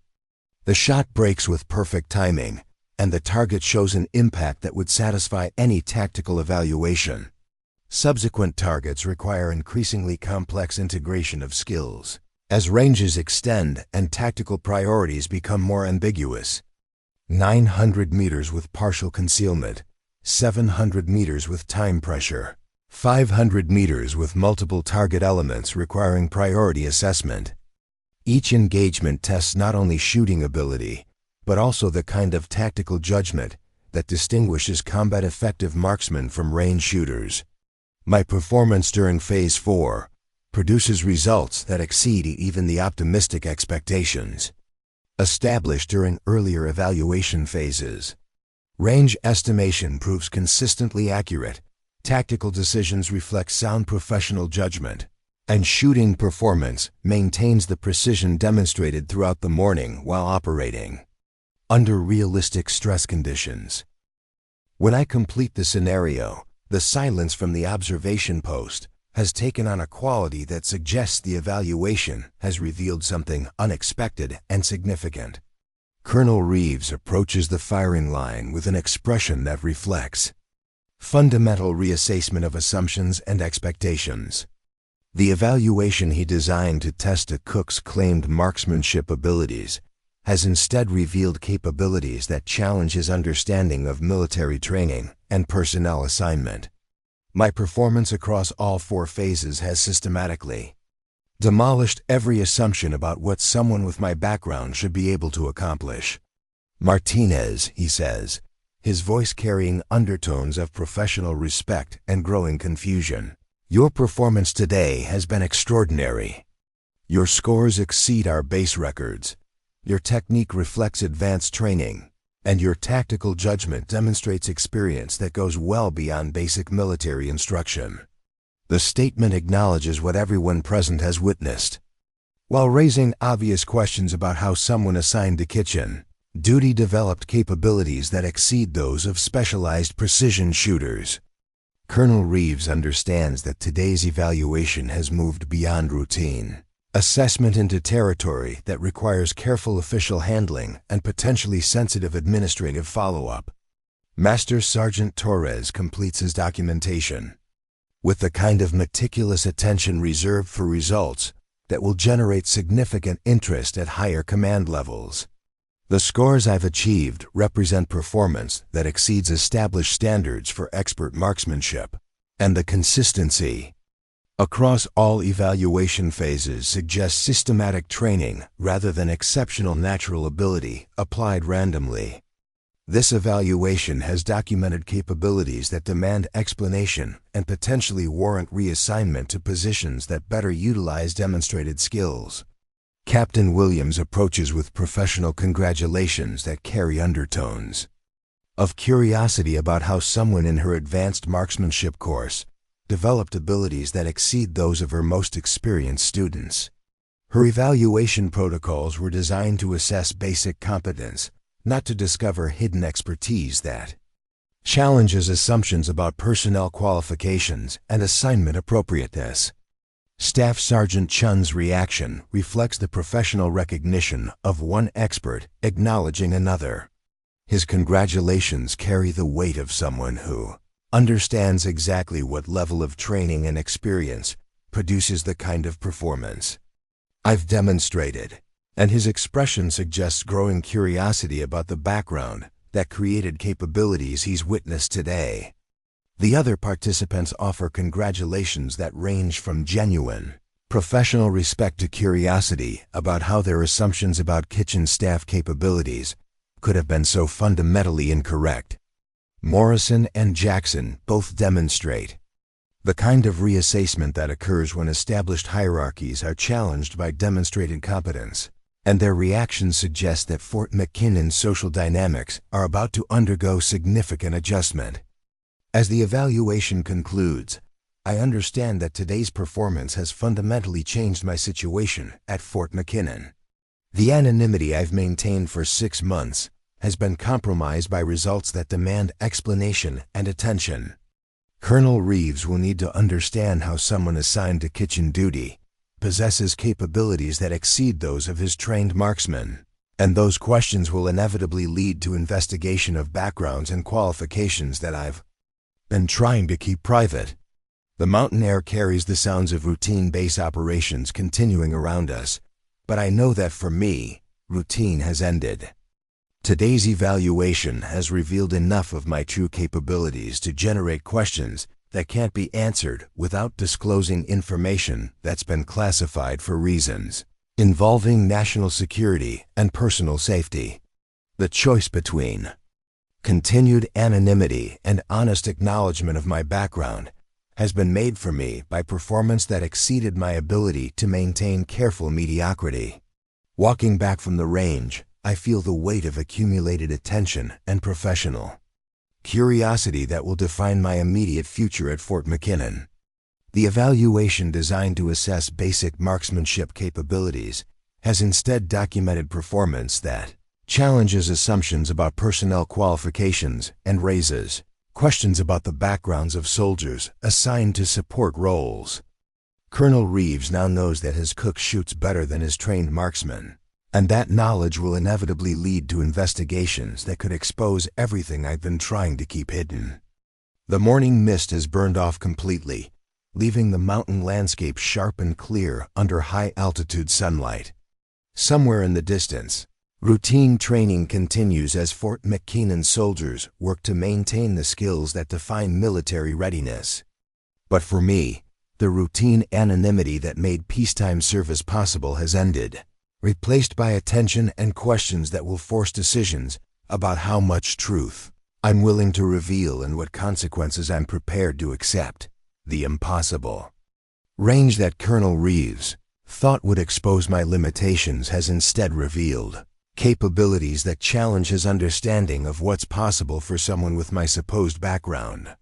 The shot breaks with perfect timing, and the target shows an impact that would satisfy any tactical evaluation. Subsequent targets require increasingly complex integration of skills, as ranges extend and tactical priorities become more ambiguous. 900 meters with partial concealment, 700 meters with time pressure, 500 meters with multiple target elements requiring priority assessment. Each engagement tests not only shooting ability, but also the kind of tactical judgment that distinguishes combat-effective marksmen from range shooters. My performance during Phase 4 produces results that exceed even the optimistic expectations established during earlier evaluation phases. Range estimation proves consistently accurate, tactical decisions reflect sound professional judgment, and shooting performance maintains the precision demonstrated throughout the morning while operating under realistic stress conditions. When I complete the scenario, the silence from the observation post has taken on a quality that suggests the evaluation has revealed something unexpected and significant. Colonel Reeves approaches the firing line with an expression that reflects fundamental reassessment of assumptions and expectations. The evaluation he designed to test a cook's claimed marksmanship abilities has instead revealed capabilities that challenge his understanding of military training and personnel assignment. My performance across all 4 phases has systematically demolished every assumption about what someone with my background should be able to accomplish. Martinez, he says, his voice carrying undertones of professional respect and growing confusion. Your performance today has been extraordinary. Your scores exceed our base records. Your technique reflects advanced training, and your tactical judgment demonstrates experience that goes well beyond basic military instruction. The statement acknowledges what everyone present has witnessed, while raising obvious questions about how someone assigned to kitchen duty developed capabilities that exceed those of specialized precision shooters. Colonel Reeves understands that today's evaluation has moved beyond routine. Assessment into territory that requires careful official handling and potentially sensitive administrative follow-up. Master Sergeant Torres completes his documentation with the kind of meticulous attention reserved for results that will generate significant interest at higher command levels. The scores I've achieved represent performance that exceeds established standards for expert marksmanship, and the consistency across all evaluation phases suggests systematic training rather than exceptional natural ability applied randomly. This evaluation has documented capabilities that demand explanation and potentially warrant reassignment to positions that better utilize demonstrated skills. Captain Williams approaches with professional congratulations that carry undertones of curiosity about how someone in her advanced marksmanship course developed abilities that exceed those of her most experienced students. Her evaluation protocols were designed to assess basic competence, not to discover hidden expertise that challenges assumptions about personnel qualifications and assignment appropriateness. Staff Sergeant Chen's reaction reflects the professional recognition of one expert acknowledging another. His congratulations carry the weight of someone who understands exactly what level of training and experience produces the kind of performance I've demonstrated, and his expression suggests growing curiosity about the background that created capabilities he's witnessed today. The other participants offer congratulations that range from genuine professional respect to curiosity about how their assumptions about kitchen staff capabilities could have been so fundamentally incorrect. Morrison and Jackson both demonstrate the kind of reassessment that occurs when established hierarchies are challenged by demonstrated competence, and their reactions suggest that Fort McKinnon's social dynamics are about to undergo significant adjustment. As the evaluation concludes, I understand that today's performance has fundamentally changed my situation at Fort McKinnon. The anonymity I've maintained for 6 months has been compromised by results that demand explanation and attention. Colonel Reeves will need to understand how someone assigned to kitchen duty possesses capabilities that exceed those of his trained marksmen, and those questions will inevitably lead to investigation of backgrounds and qualifications that I've been trying to keep private. The mountain air carries the sounds of routine base operations continuing around us, but I know that for me, routine has ended. Today's evaluation has revealed enough of my true capabilities to generate questions that can't be answered without disclosing information that's been classified for reasons involving national security and personal safety. The choice between continued anonymity and honest acknowledgement of my background has been made for me by performance that exceeded my ability to maintain careful mediocrity. Walking back from the range, I feel the weight of accumulated attention and professional curiosity that will define my immediate future at Fort McKinnon. The evaluation designed to assess basic marksmanship capabilities has instead documented performance that challenges assumptions about personnel qualifications and raises questions about the backgrounds of soldiers assigned to support roles. Colonel Reeves now knows that his cook shoots better than his trained marksman, and that knowledge will inevitably lead to investigations that could expose everything I've been trying to keep hidden. The morning mist has burned off completely, leaving the mountain landscape sharp and clear under high-altitude sunlight. Somewhere in the distance, routine training continues as Fort McKinnon soldiers work to maintain the skills that define military readiness. But for me, the routine anonymity that made peacetime service possible has ended, replaced by attention and questions that will force decisions about how much truth I'm willing to reveal and what consequences I'm prepared to accept. The impossible range that Colonel Reeves thought would expose my limitations has instead revealed capabilities that challenge his understanding of what's possible for someone with my supposed background.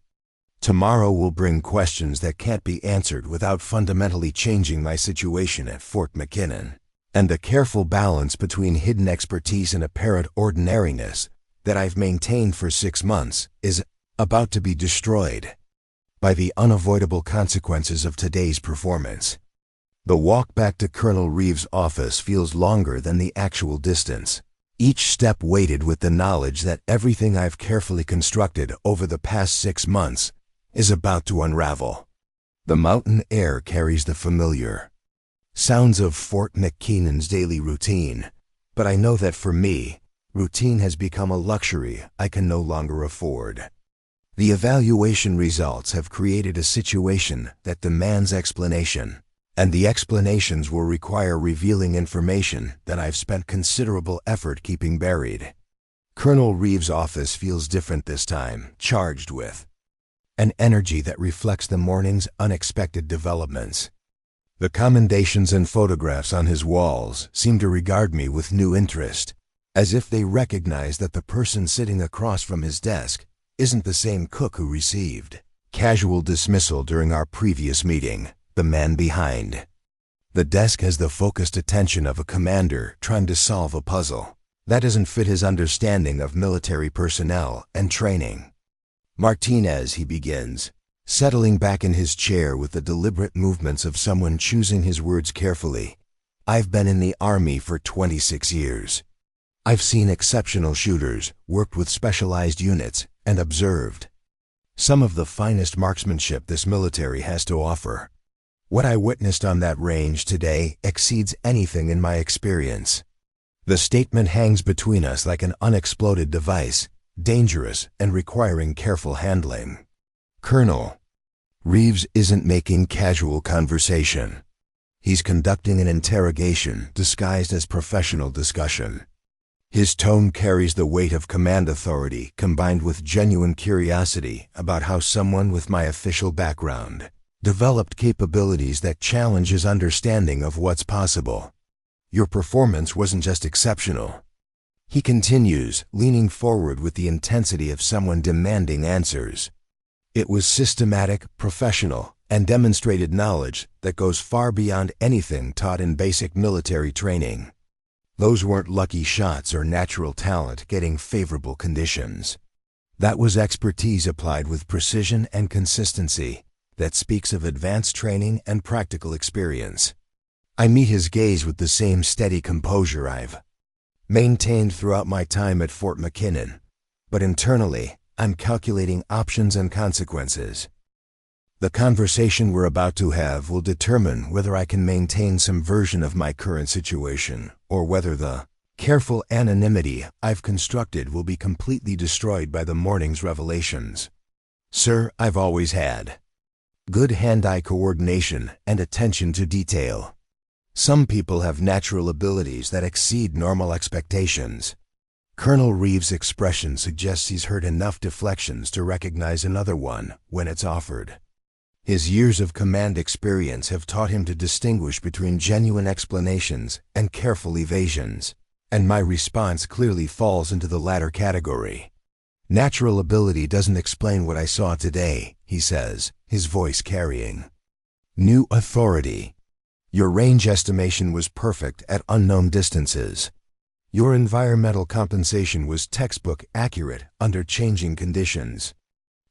Tomorrow will bring questions that can't be answered without fundamentally changing my situation at Fort McKinnon, and the careful balance between hidden expertise and apparent ordinariness that I've maintained for 6 months is about to be destroyed by the unavoidable consequences of today's performance. The walk back to Colonel Reeves' office feels longer than the actual distance. Each step weighted with the knowledge that everything I've carefully constructed over the past 6 months is about to unravel. The mountain air carries the familiar sounds of Fort McKinnon's daily routine, but I know that for me, routine has become a luxury I can no longer afford. The evaluation results have created a situation that demands explanation, and the explanations will require revealing information that I've spent considerable effort keeping buried. Colonel Reeves' office feels different this time, charged with an energy that reflects the morning's unexpected developments. The commendations and photographs on his walls seem to regard me with new interest, as if they recognize that the person sitting across from his desk isn't the same cook who received casual dismissal during our previous meeting, the man behind. The desk has the focused attention of a commander trying to solve a puzzle that doesn't fit his understanding of military personnel and training. Martinez, he begins, settling back in his chair with the deliberate movements of someone choosing his words carefully. I've been in the Army for 26 years. I've seen exceptional shooters, worked with specialized units, and observed some of the finest marksmanship this military has to offer. What I witnessed on that range today exceeds anything in my experience. The statement hangs between us like an unexploded device, dangerous and requiring careful handling. Colonel Reeves isn't making casual conversation. He's conducting an interrogation disguised as professional discussion. His tone carries the weight of command authority combined with genuine curiosity about how someone with my official background developed capabilities that challenge his understanding of what's possible. Your performance wasn't just exceptional. He continues, leaning forward with the intensity of someone demanding answers. It was systematic, professional, and demonstrated knowledge that goes far beyond anything taught in basic military training. Those weren't lucky shots or natural talent getting favorable conditions. That was expertise applied with precision and consistency that speaks of advanced training and practical experience. I meet his gaze with the same steady composure I've maintained throughout my time at Fort McKinnon, but internally, I'm calculating options and consequences. The conversation we're about to have will determine whether I can maintain some version of my current situation, or whether the careful anonymity I've constructed will be completely destroyed by the morning's revelations. Sir, I've always had good hand-eye coordination and attention to detail. Some people have natural abilities that exceed normal expectations. Colonel Reeves' expression suggests he's heard enough deflections to recognize another one when it's offered. His years of command experience have taught him to distinguish between genuine explanations and careful evasions, and my response clearly falls into the latter category. Natural ability doesn't explain what I saw today, he says, his voice carrying new authority. Your range estimation was perfect at unknown distances. Your environmental compensation was textbook accurate under changing conditions.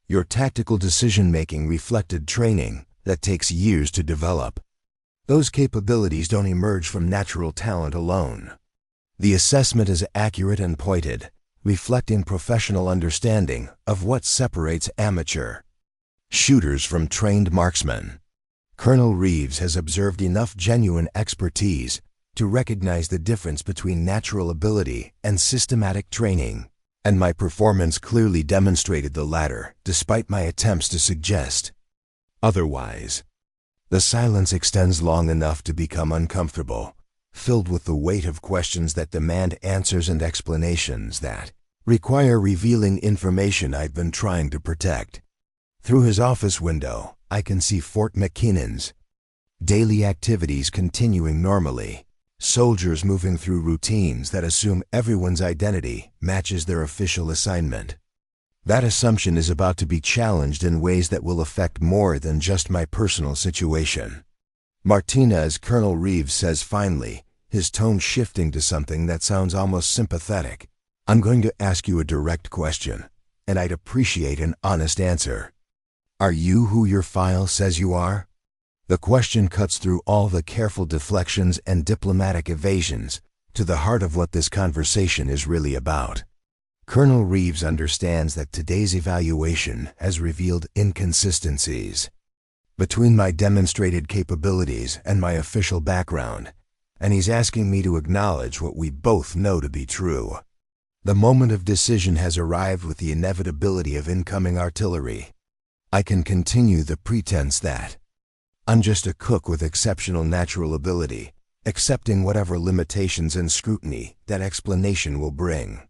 Your tactical decision-making reflected training that takes years to develop. Those capabilities don't emerge from natural talent alone. The assessment is accurate and pointed, reflecting professional understanding of what separates amateur shooters from trained marksmen. Colonel Reeves has observed enough genuine expertise to recognize the difference between natural ability and systematic training, and my performance clearly demonstrated the latter, despite my attempts to suggest otherwise. The silence extends long enough to become uncomfortable, filled with the weight of questions that demand answers and explanations that require revealing information I've been trying to protect. Through his office window, I can see Fort McKinnon's daily activities continuing normally, soldiers moving through routines that assume everyone's identity matches their official assignment. That assumption is about to be challenged in ways that will affect more than just my personal situation. Martinez, Colonel Reeves says finally, his tone shifting to something that sounds almost sympathetic. I'm going to ask you a direct question, and I'd appreciate an honest answer. Are you who your file says you are? The question cuts through all the careful deflections and diplomatic evasions to the heart of what this conversation is really about. Colonel Reeves understands that today's evaluation has revealed inconsistencies between my demonstrated capabilities and my official background, and he's asking me to acknowledge what we both know to be true. The moment of decision has arrived with the inevitability of incoming artillery. I can continue the pretense that I'm just a cook with exceptional natural ability, accepting whatever limitations and scrutiny that explanation will bring.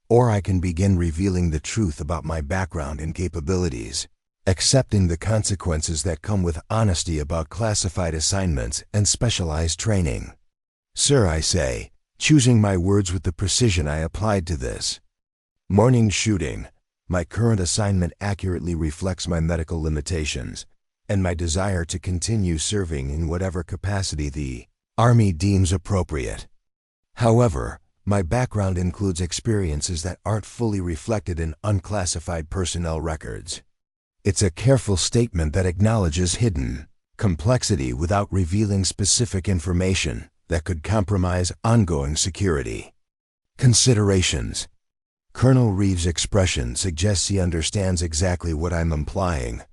Or I can begin revealing the truth about my background and capabilities, accepting the consequences that come with honesty about classified assignments and specialized training. Sir, I say, choosing my words with the precision I applied to this morning's shooting, my current assignment accurately reflects my medical limitations and my desire to continue serving in whatever capacity the Army deems appropriate. However, my background includes experiences that aren't fully reflected in unclassified personnel records. It's a careful statement that acknowledges hidden complexity without revealing specific information that could compromise ongoing security. Considerations. Colonel Reeves' expression suggests he understands exactly what I'm implying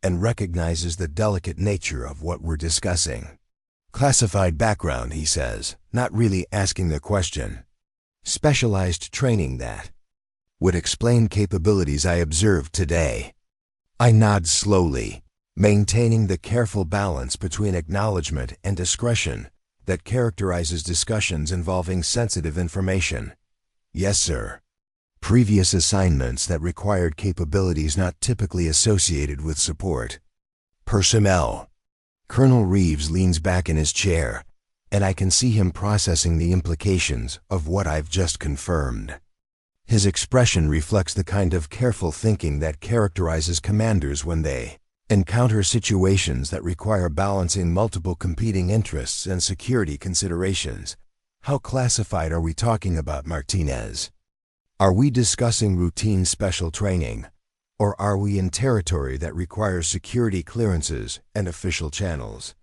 and recognizes the delicate nature of what we're discussing. Classified background, he says, not really asking the question. Specialized training that would explain capabilities I observed today. I nod slowly, maintaining the careful balance between acknowledgement and discretion that characterizes discussions involving sensitive information. Yes, sir. Previous assignments that required capabilities not typically associated with support personnel. Colonel Reeves leans back in his chair, and I can see him processing the implications of what I've just confirmed. His expression reflects the kind of careful thinking that characterizes commanders when they encounter situations that require balancing multiple competing interests and security considerations. How classified are we talking about, Martinez? Are we discussing routine special training, or are we in territory that requires security clearances and official channels?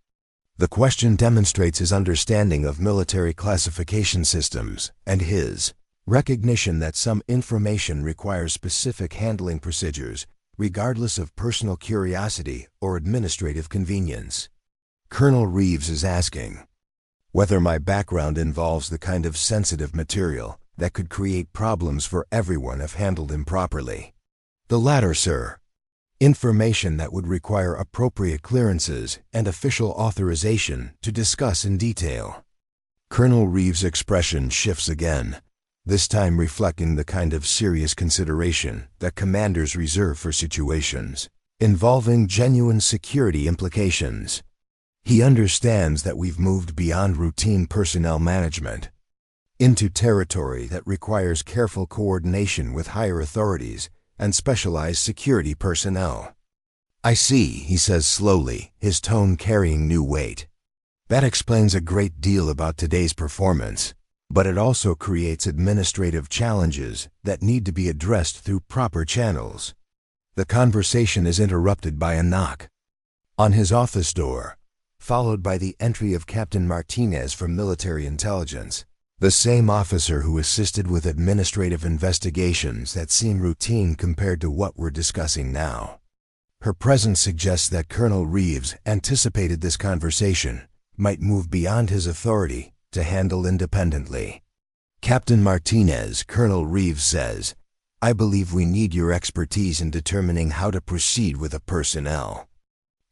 The question demonstrates his understanding of military classification systems and his recognition that some information requires specific handling procedures, regardless of personal curiosity or administrative convenience. Colonel Reeves is asking whether my background involves the kind of sensitive material that could create problems for everyone if handled improperly. The latter, sir. Information that would require appropriate clearances and official authorization to discuss in detail. Colonel Reeves' expression shifts again, this time reflecting the kind of serious consideration that commanders reserve for situations involving genuine security implications. He understands that we've moved beyond routine personnel management into territory that requires careful coordination with higher authorities and specialized security personnel. I see, he says slowly, his tone carrying new weight. That explains a great deal about today's performance, but it also creates administrative challenges that need to be addressed through proper channels. The conversation is interrupted by a knock on his office door, followed by the entry of Captain Martinez from military intelligence, the same officer who assisted with administrative investigations that seem routine compared to what we're discussing now. Her presence suggests that Colonel Reeves anticipated this conversation might move beyond his authority to handle independently. Captain Martinez, Colonel Reeves says, I believe we need your expertise in determining how to proceed with a personnel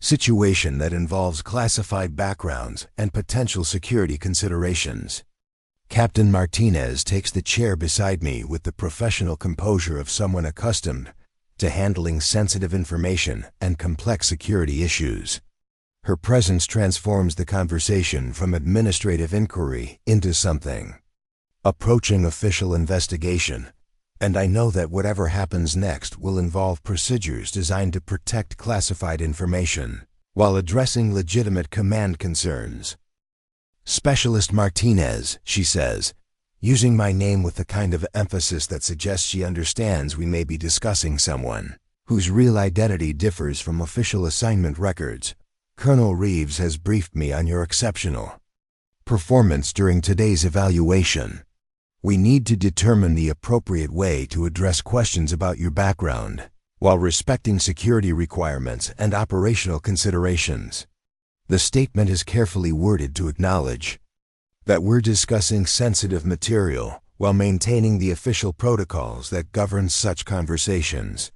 situation that involves classified backgrounds and potential security considerations. Captain Martinez takes the chair beside me with the professional composure of someone accustomed to handling sensitive information and complex security issues. Her presence transforms the conversation from administrative inquiry into something approaching official investigation, and I know that whatever happens next will involve procedures designed to protect classified information while addressing legitimate command concerns. Specialist Martinez, she says, using my name with the kind of emphasis that suggests she understands we may be discussing someone whose real identity differs from official assignment records. Colonel Reeves has briefed me on your exceptional performance during today's evaluation. We need to determine the appropriate way to address questions about your background, while respecting security requirements and operational considerations. The statement is carefully worded to acknowledge that we're discussing sensitive material while maintaining the official protocols that govern such conversations.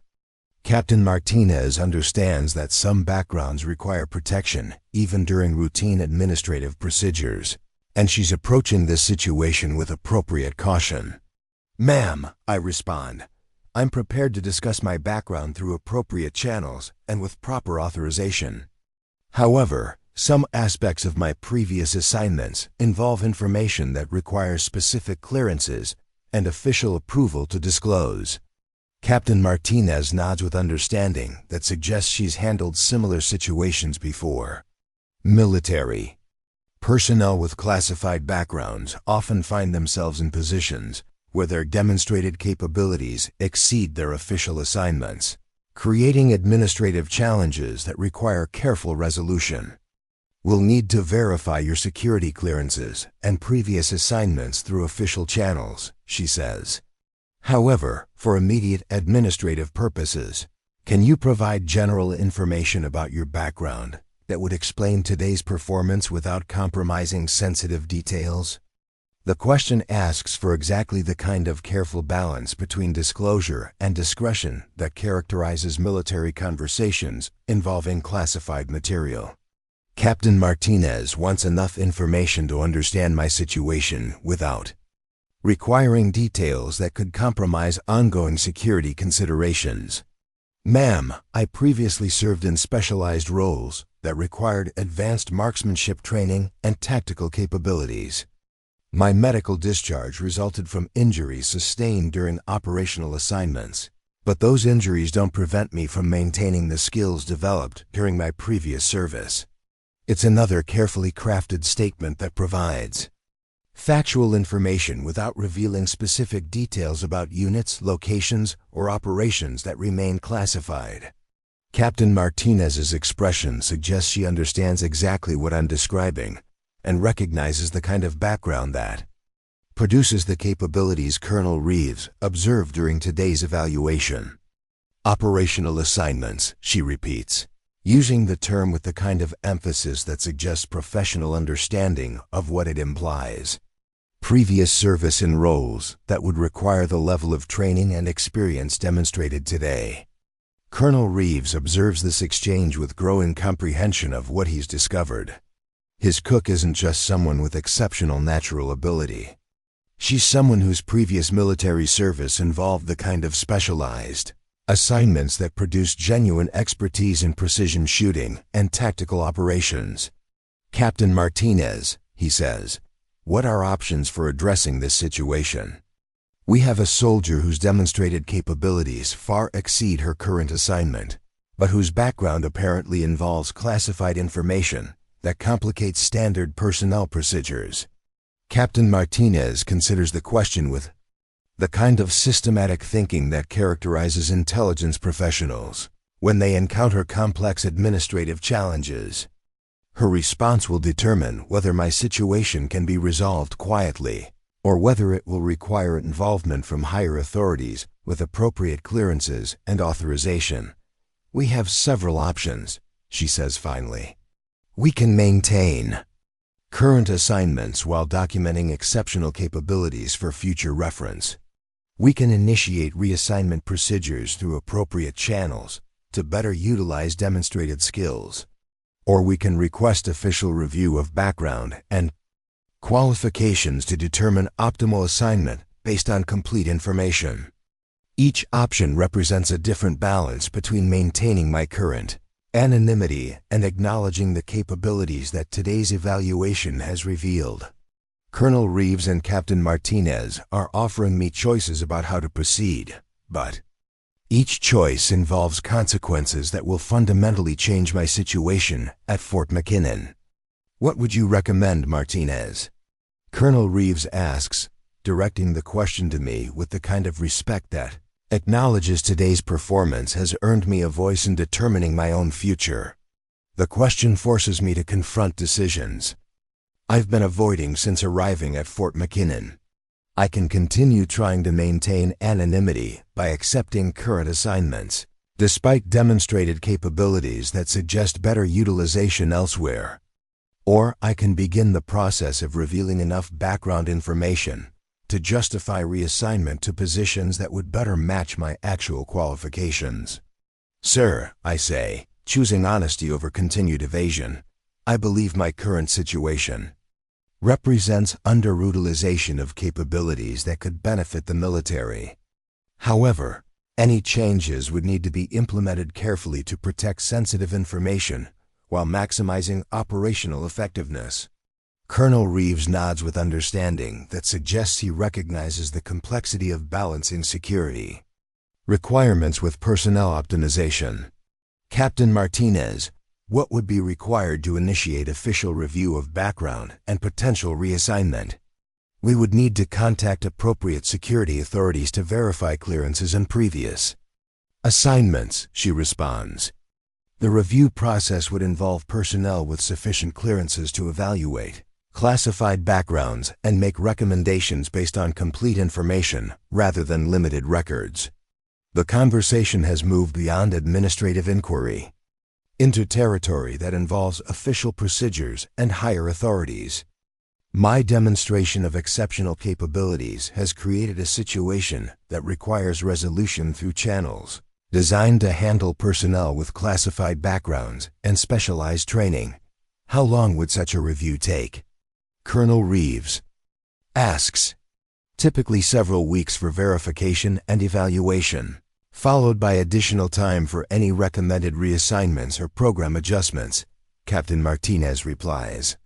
Captain Martinez understands that some backgrounds require protection, even during routine administrative procedures, and she's approaching this situation with appropriate caution. "Ma'am," I respond, "I'm prepared to discuss my background through appropriate channels and with proper authorization. However, some aspects of my previous assignments involve information that requires specific clearances and official approval to disclose." Captain Martinez nods with understanding that suggests she's handled similar situations before. Military personnel with classified backgrounds often find themselves in positions where their demonstrated capabilities exceed their official assignments, creating administrative challenges that require careful resolution. We'll need to verify your security clearances and previous assignments through official channels, she says. However, for immediate administrative purposes, can you provide general information about your background that would explain today's performance without compromising sensitive details? The question asks for exactly the kind of careful balance between disclosure and discretion that characterizes military conversations involving classified material. Captain Martinez wants enough information to understand my situation without requiring details that could compromise ongoing security considerations. "Ma'am, I previously served in specialized roles that required advanced marksmanship training and tactical capabilities. My medical discharge resulted from injuries sustained during operational assignments, but those injuries don't prevent me from maintaining the skills developed during my previous service." It's another carefully crafted statement that provides factual information without revealing specific details about units, locations, or operations that remain classified. Captain Martinez's expression suggests she understands exactly what I'm describing and recognizes the kind of background that produces the capabilities Colonel Reeves observed during today's evaluation. "Operational assignments," she repeats, using the term with the kind of emphasis that suggests professional understanding of what it implies. "Previous service in roles that would require the level of training and experience demonstrated today." Colonel Reeves observes this exchange with growing comprehension of what he's discovered. His cook isn't just someone with exceptional natural ability. She's someone whose previous military service involved the kind of specialized assignments that produce genuine expertise in precision shooting and tactical operations. "Captain Martinez," he says, "what are options for addressing this situation? We have a soldier whose demonstrated capabilities far exceed her current assignment, but whose background apparently involves classified information that complicates standard personnel procedures." Captain Martinez considers the question with the kind of systematic thinking that characterizes intelligence professionals when they encounter complex administrative challenges. Her response will determine whether my situation can be resolved quietly, or whether it will require involvement from higher authorities with appropriate clearances and authorization. "We have several options," she says finally. "We can maintain current assignments while documenting exceptional capabilities for future reference. We can initiate reassignment procedures through appropriate channels to better utilize demonstrated skills. Or we can request official review of background and qualifications to determine optimal assignment based on complete information. Each option represents a different balance between maintaining my current anonymity and acknowledging the capabilities that today's evaluation has revealed." Colonel Reeves and Captain Martinez are offering me choices about how to proceed, but each choice involves consequences that will fundamentally change my situation at Fort McKinnon. "What would you recommend, Martinez?" Colonel Reeves asks, directing the question to me with the kind of respect that acknowledges today's performance has earned me a voice in determining my own future. The question forces me to confront decisions I've been avoiding since arriving at Fort McKinnon. I can continue trying to maintain anonymity by accepting current assignments, despite demonstrated capabilities that suggest better utilization elsewhere. Or I can begin the process of revealing enough background information to justify reassignment to positions that would better match my actual qualifications. Sir, I say, choosing honesty over continued evasion, I believe my current situation represents underutilization of capabilities that could benefit the military. However, any changes would need to be implemented carefully to protect sensitive information while maximizing operational effectiveness. Colonel Reeves nods with understanding that suggests he recognizes the complexity of balancing security requirements with personnel optimization. Captain Martinez, what would be required to initiate official review of background and potential reassignment? We would need to contact appropriate security authorities to verify clearances and previous assignments, she responds. The review process would involve personnel with sufficient clearances to evaluate classified backgrounds and make recommendations based on complete information rather than limited records. The conversation has moved beyond administrative inquiry into territory that involves official procedures and higher authorities. My demonstration of exceptional capabilities has created a situation that requires resolution through channels designed to handle personnel with classified backgrounds and specialized training. How long would such a review take? Colonel Reeves asks. Typically several weeks for verification and evaluation, followed by additional time for any recommended reassignments or program adjustments, Captain Martinez replies.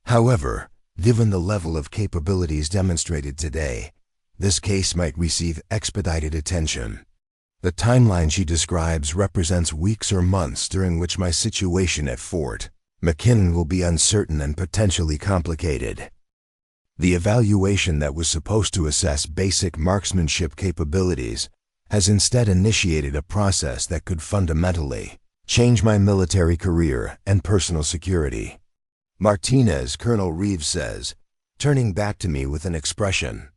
However, given the level of capabilities demonstrated today, this case might receive expedited attention. The timeline she describes represents weeks or months during which my situation at Fort McKinnon will be uncertain and potentially complicated. The evaluation that was supposed to assess basic marksmanship capabilities has instead initiated a process that could fundamentally change my military career and personal security. Martinez, Colonel Reeves says, turning back to me with an expression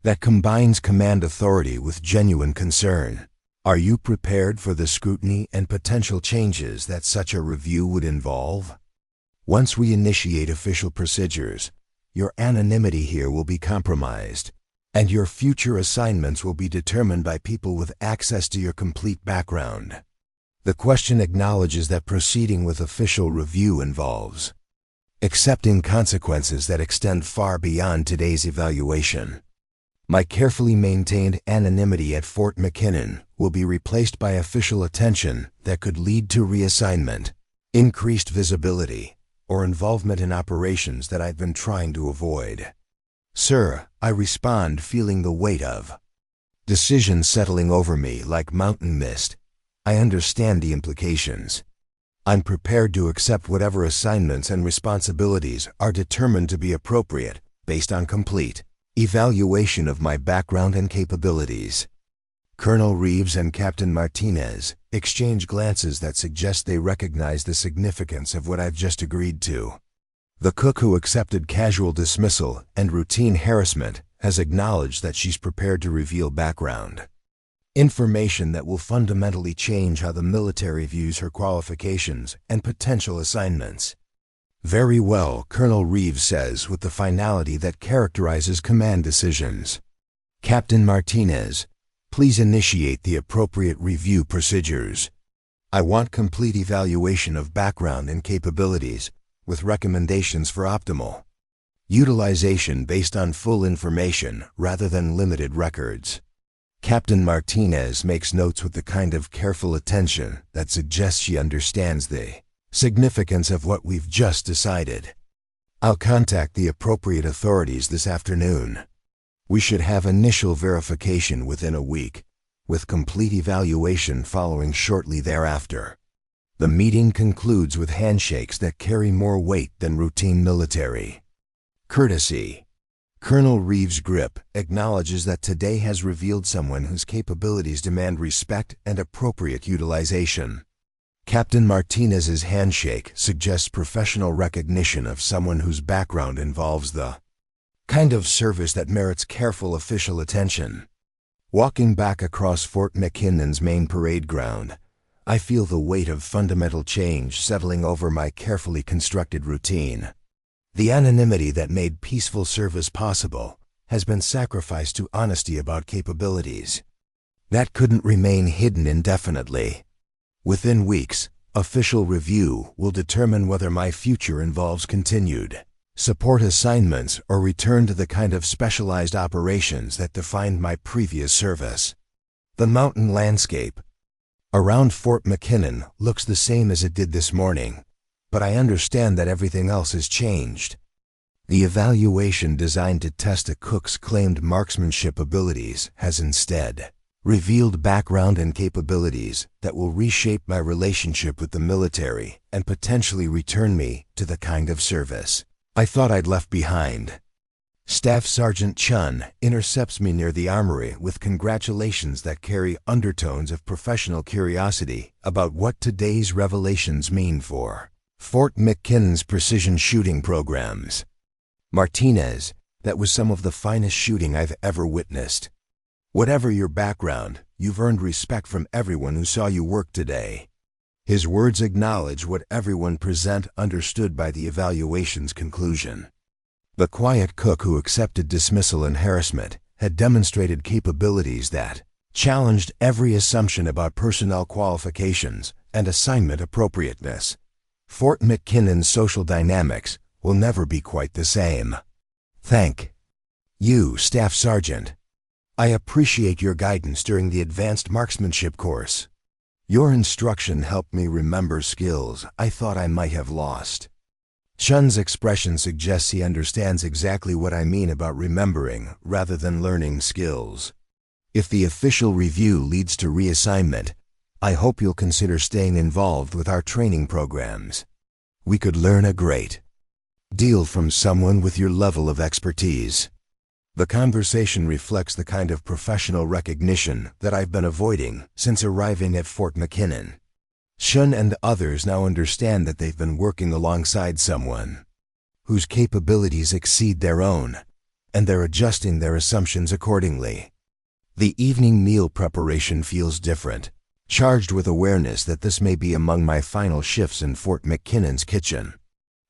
that combines command authority with genuine concern. Are you prepared for the scrutiny and potential changes that such a review would involve? Once we initiate official procedures, your anonymity here will be compromised, and your future assignments will be determined by people with access to your complete background. The question acknowledges that proceeding with official review involves accepting consequences that extend far beyond today's evaluation. My carefully maintained anonymity at Fort McKinnon will be replaced by official attention that could lead to reassignment, increased visibility, or involvement in operations that I've been trying to avoid. Sir, I respond, feeling the weight of decisions settling over me like mountain mist. I understand the implications. I'm prepared to accept whatever assignments and responsibilities are determined to be appropriate based on complete evaluation of my background and capabilities. Colonel Reeves and Captain Martinez exchange glances that suggest they recognize the significance of what I've just agreed to. The cook who accepted casual dismissal and routine harassment has acknowledged that she's prepared to reveal background information that will fundamentally change how the military views her qualifications and potential assignments. Very well, Colonel Reeves says with the finality that characterizes command decisions. Captain Martinez, please initiate the appropriate review procedures. I want complete evaluation of background and capabilities, with recommendations for optimal utilization based on full information rather than limited records. Captain Martinez makes notes with the kind of careful attention that suggests she understands the significance of what we've just decided. I'll contact the appropriate authorities this afternoon. We should have initial verification within a week, with complete evaluation following shortly thereafter. The meeting concludes with handshakes that carry more weight than routine military courtesy. Colonel Reeves' grip acknowledges that today has revealed someone whose capabilities demand respect and appropriate utilization. Captain Martinez's handshake suggests professional recognition of someone whose background involves the kind of service that merits careful official attention. Walking back across Fort McKinnon's main parade ground, I feel the weight of fundamental change settling over my carefully constructed routine. The anonymity that made peaceful service possible has been sacrificed to honesty about capabilities. That couldn't remain hidden indefinitely. Within weeks, official review will determine whether my future involves continued support assignments or return to the kind of specialized operations that defined my previous service. The mountain landscape around Fort McKinnon looks the same as it did this morning, but I understand that everything else has changed. The evaluation designed to test a cook's claimed marksmanship abilities has instead revealed background and capabilities that will reshape my relationship with the military and potentially return me to the kind of service I thought I'd left behind. Staff Sergeant Chen intercepts me near the armory with congratulations that carry undertones of professional curiosity about what today's revelations mean for Fort McKinnon's precision shooting programs. Martinez, that was some of the finest shooting I've ever witnessed. Whatever your background, you've earned respect from everyone who saw you work today. His words acknowledge what everyone present understood by the evaluation's conclusion. The quiet cook who accepted dismissal and harassment had demonstrated capabilities that challenged every assumption about personnel qualifications and assignment appropriateness. Fort McKinnon's social dynamics will never be quite the same. Thank you, Staff Sergeant. I appreciate your guidance during the advanced marksmanship course. Your instruction helped me remember skills I thought I might have lost. Chen's expression suggests he understands exactly what I mean about remembering rather than learning skills. If the official review leads to reassignment, I hope you'll consider staying involved with our training programs. We could learn a great deal from someone with your level of expertise. The conversation reflects the kind of professional recognition that I've been avoiding since arriving at Fort McKinnon. Chen and others now understand that they've been working alongside someone whose capabilities exceed their own, and they're adjusting their assumptions accordingly. The evening meal preparation feels different, charged with awareness that this may be among my final shifts in Fort McKinnon's kitchen.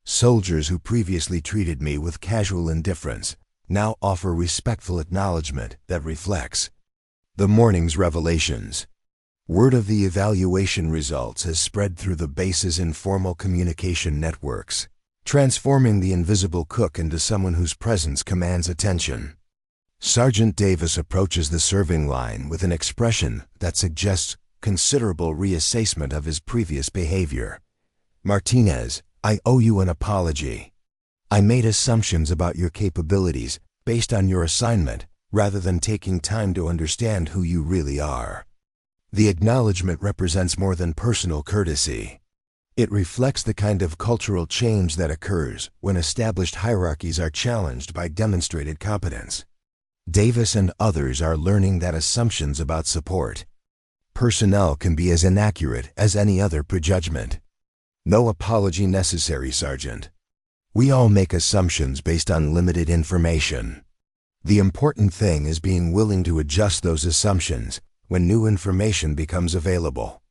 Soldiers who previously treated me with casual indifference now offer respectful acknowledgement that reflects the morning's revelations. Word of the evaluation results has spread through the base's informal communication networks, transforming the invisible cook into someone whose presence commands attention. Sergeant Davis approaches the serving line with an expression that suggests considerable reassessment of his previous behavior. Martinez, I owe you an apology. I made assumptions about your capabilities based on your assignment rather than taking time to understand who you really are. The acknowledgement represents more than personal courtesy. It reflects the kind of cultural change that occurs when established hierarchies are challenged by demonstrated competence. Davis and others are learning that assumptions about support personnel can be as inaccurate as any other prejudgment. No apology necessary, Sergeant. We all make assumptions based on limited information. The important thing is being willing to adjust those assumptions when new information becomes available.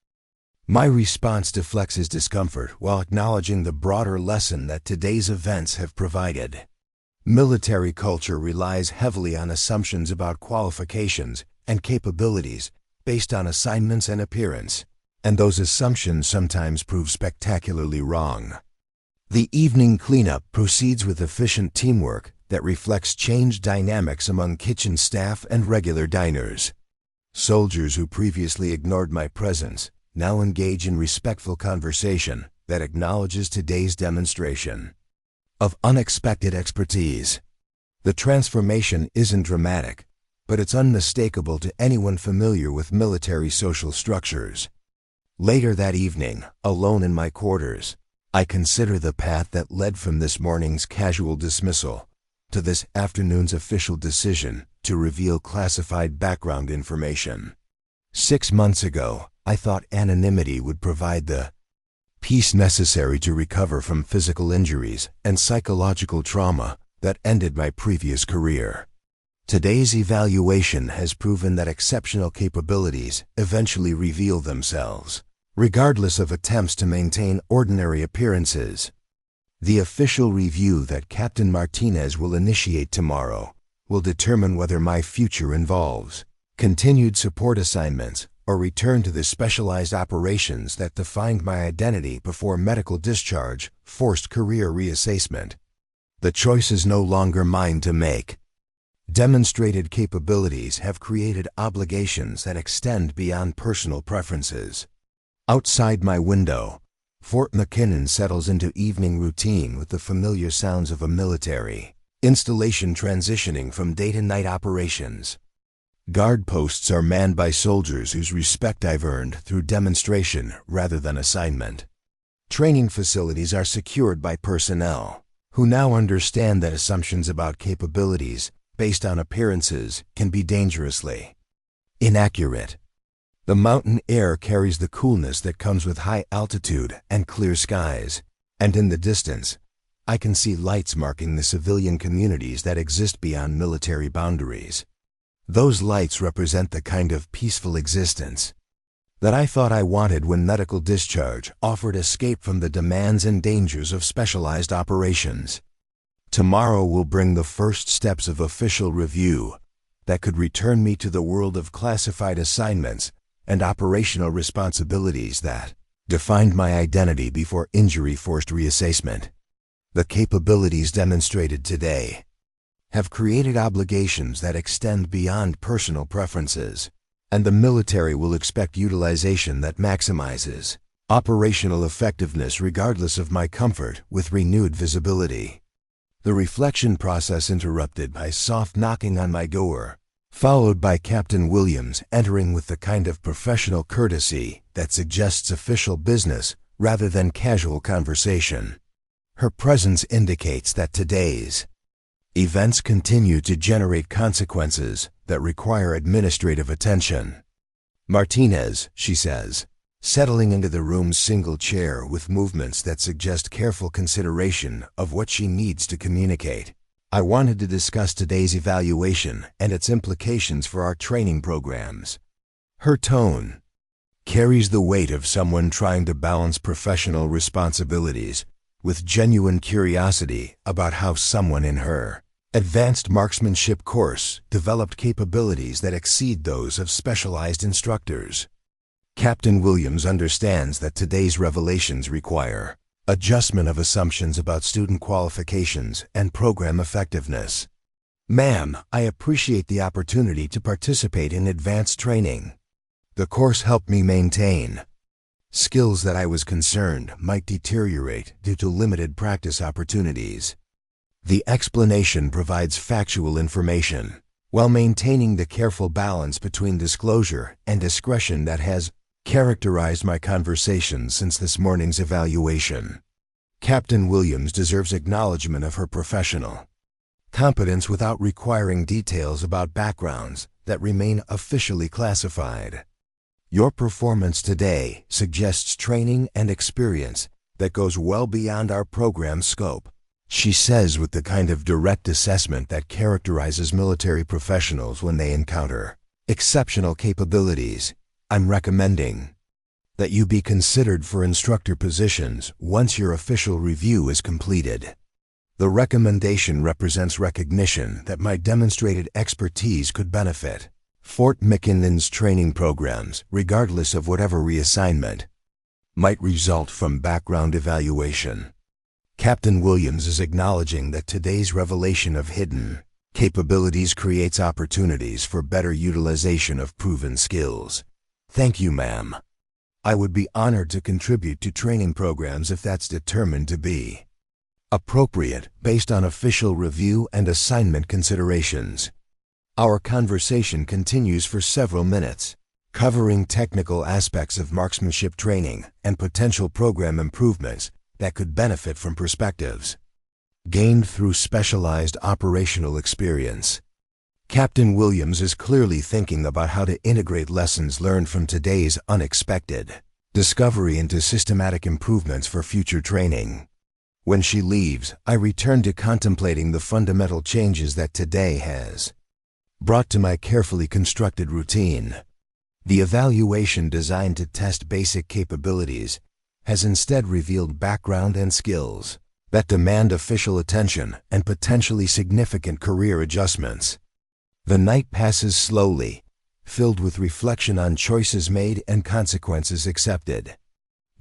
My response deflects his discomfort while acknowledging the broader lesson that today's events have provided. Military culture relies heavily on assumptions about qualifications and capabilities based on assignments and appearance, and those assumptions sometimes prove spectacularly wrong. The evening cleanup proceeds with efficient teamwork that reflects changed dynamics among kitchen staff and regular diners. Soldiers who previously ignored my presence now engage in respectful conversation that acknowledges today's demonstration of unexpected expertise. The transformation isn't dramatic, but it's unmistakable to anyone familiar with military social structures. Later that evening, alone in my quarters, I consider the path that led from this morning's casual dismissal to this afternoon's official decision to reveal classified background information. 6 months ago, I thought anonymity would provide the peace necessary to recover from physical injuries and psychological trauma that ended my previous career. Today's evaluation has proven that exceptional capabilities eventually reveal themselves, regardless of attempts to maintain ordinary appearances. The official review that Captain Martinez will initiate tomorrow will determine whether my future involves continued support assignments or return to the specialized operations that defined my identity before medical discharge forced career reassessment. The choice is no longer mine to make. Demonstrated capabilities have created obligations that extend beyond personal preferences. Outside my window, Fort McKinnon settles into evening routine with the familiar sounds of a military installation transitioning from day-to-night operations. Guard posts are manned by soldiers whose respect I've earned through demonstration rather than assignment. Training facilities are secured by personnel who now understand that assumptions about capabilities based on appearances can be dangerously inaccurate. The mountain air carries the coolness that comes with high altitude and clear skies, and in the distance, I can see lights marking the civilian communities that exist beyond military boundaries. Those lights represent the kind of peaceful existence that I thought I wanted when medical discharge offered escape from the demands and dangers of specialized operations. Tomorrow will bring the first steps of official review that could return me to the world of classified assignments and operational responsibilities that defined my identity before injury forced reassessment. The capabilities demonstrated today have created obligations that extend beyond personal preferences, and the military will expect utilization that maximizes operational effectiveness regardless of my comfort with renewed visibility. The reflection process interrupted by soft knocking on my door, followed by Captain Williams entering with the kind of professional courtesy that suggests official business rather than casual conversation. Her presence indicates that today's events continue to generate consequences that require administrative attention. Martinez, she says, settling into the room's single chair with movements that suggest careful consideration of what she needs to communicate. I wanted to discuss today's evaluation and its implications for our training programs. Her tone carries the weight of someone trying to balance professional responsibilities with genuine curiosity about how someone in her advanced marksmanship course developed capabilities that exceed those of specialized instructors. Captain Williams understands that today's revelations require adjustment of assumptions about student qualifications and program effectiveness. Ma'am, I appreciate the opportunity to participate in advanced training. The course helped me maintain skills that I was concerned might deteriorate due to limited practice opportunities. The explanation provides factual information while maintaining the careful balance between disclosure and discretion that has characterized my conversations since this morning's evaluation. Captain Williams deserves acknowledgement of her professional competence without requiring details about backgrounds that remain officially classified. Your performance today suggests training and experience that goes well beyond our program scope, she says with the kind of direct assessment that characterizes military professionals when they encounter exceptional capabilities. I'm recommending that you be considered for instructor positions once your official review is completed. The recommendation represents recognition that my demonstrated expertise could benefit Fort McKinnon's training programs, regardless of whatever reassignment might result from background evaluation. Captain Williams is acknowledging that today's revelation of hidden capabilities creates opportunities for better utilization of proven skills. Thank you, ma'am. I would be honored to contribute to training programs if that's determined to be appropriate based on official review and assignment considerations. Our conversation continues for several minutes, covering technical aspects of marksmanship training and potential program improvements that could benefit from perspectives gained through specialized operational experience. Captain Williams is clearly thinking about how to integrate lessons learned from today's unexpected discovery into systematic improvements for future training. When she leaves, I return to contemplating the fundamental changes that today has brought to my carefully constructed routine. The evaluation designed to test basic capabilities has instead revealed background and skills that demand official attention and potentially significant career adjustments. The night passes slowly, filled with reflection on choices made and consequences accepted.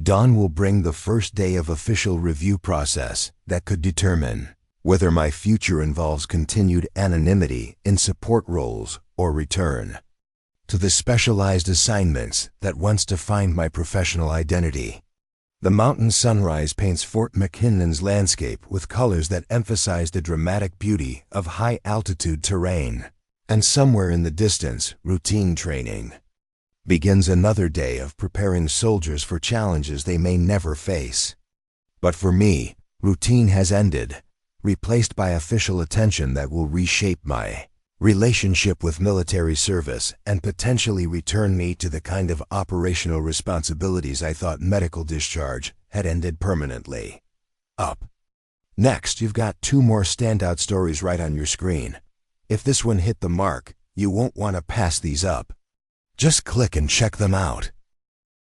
Dawn will bring the first day of official review process that could determine whether my future involves continued anonymity in support roles or return to the specialized assignments that once defined my professional identity. The mountain sunrise paints Fort McKinley's landscape with colors that emphasize the dramatic beauty of high-altitude terrain. And somewhere in the distance, routine training begins another day of preparing soldiers for challenges they may never face. But for me, routine has ended, replaced by official attention that will reshape my relationship with military service and potentially return me to the kind of operational responsibilities I thought medical discharge had ended permanently. Up next, you've got 2 more standout stories right on your screen. If this one hit the mark, you won't want to pass these up. Just click and check them out.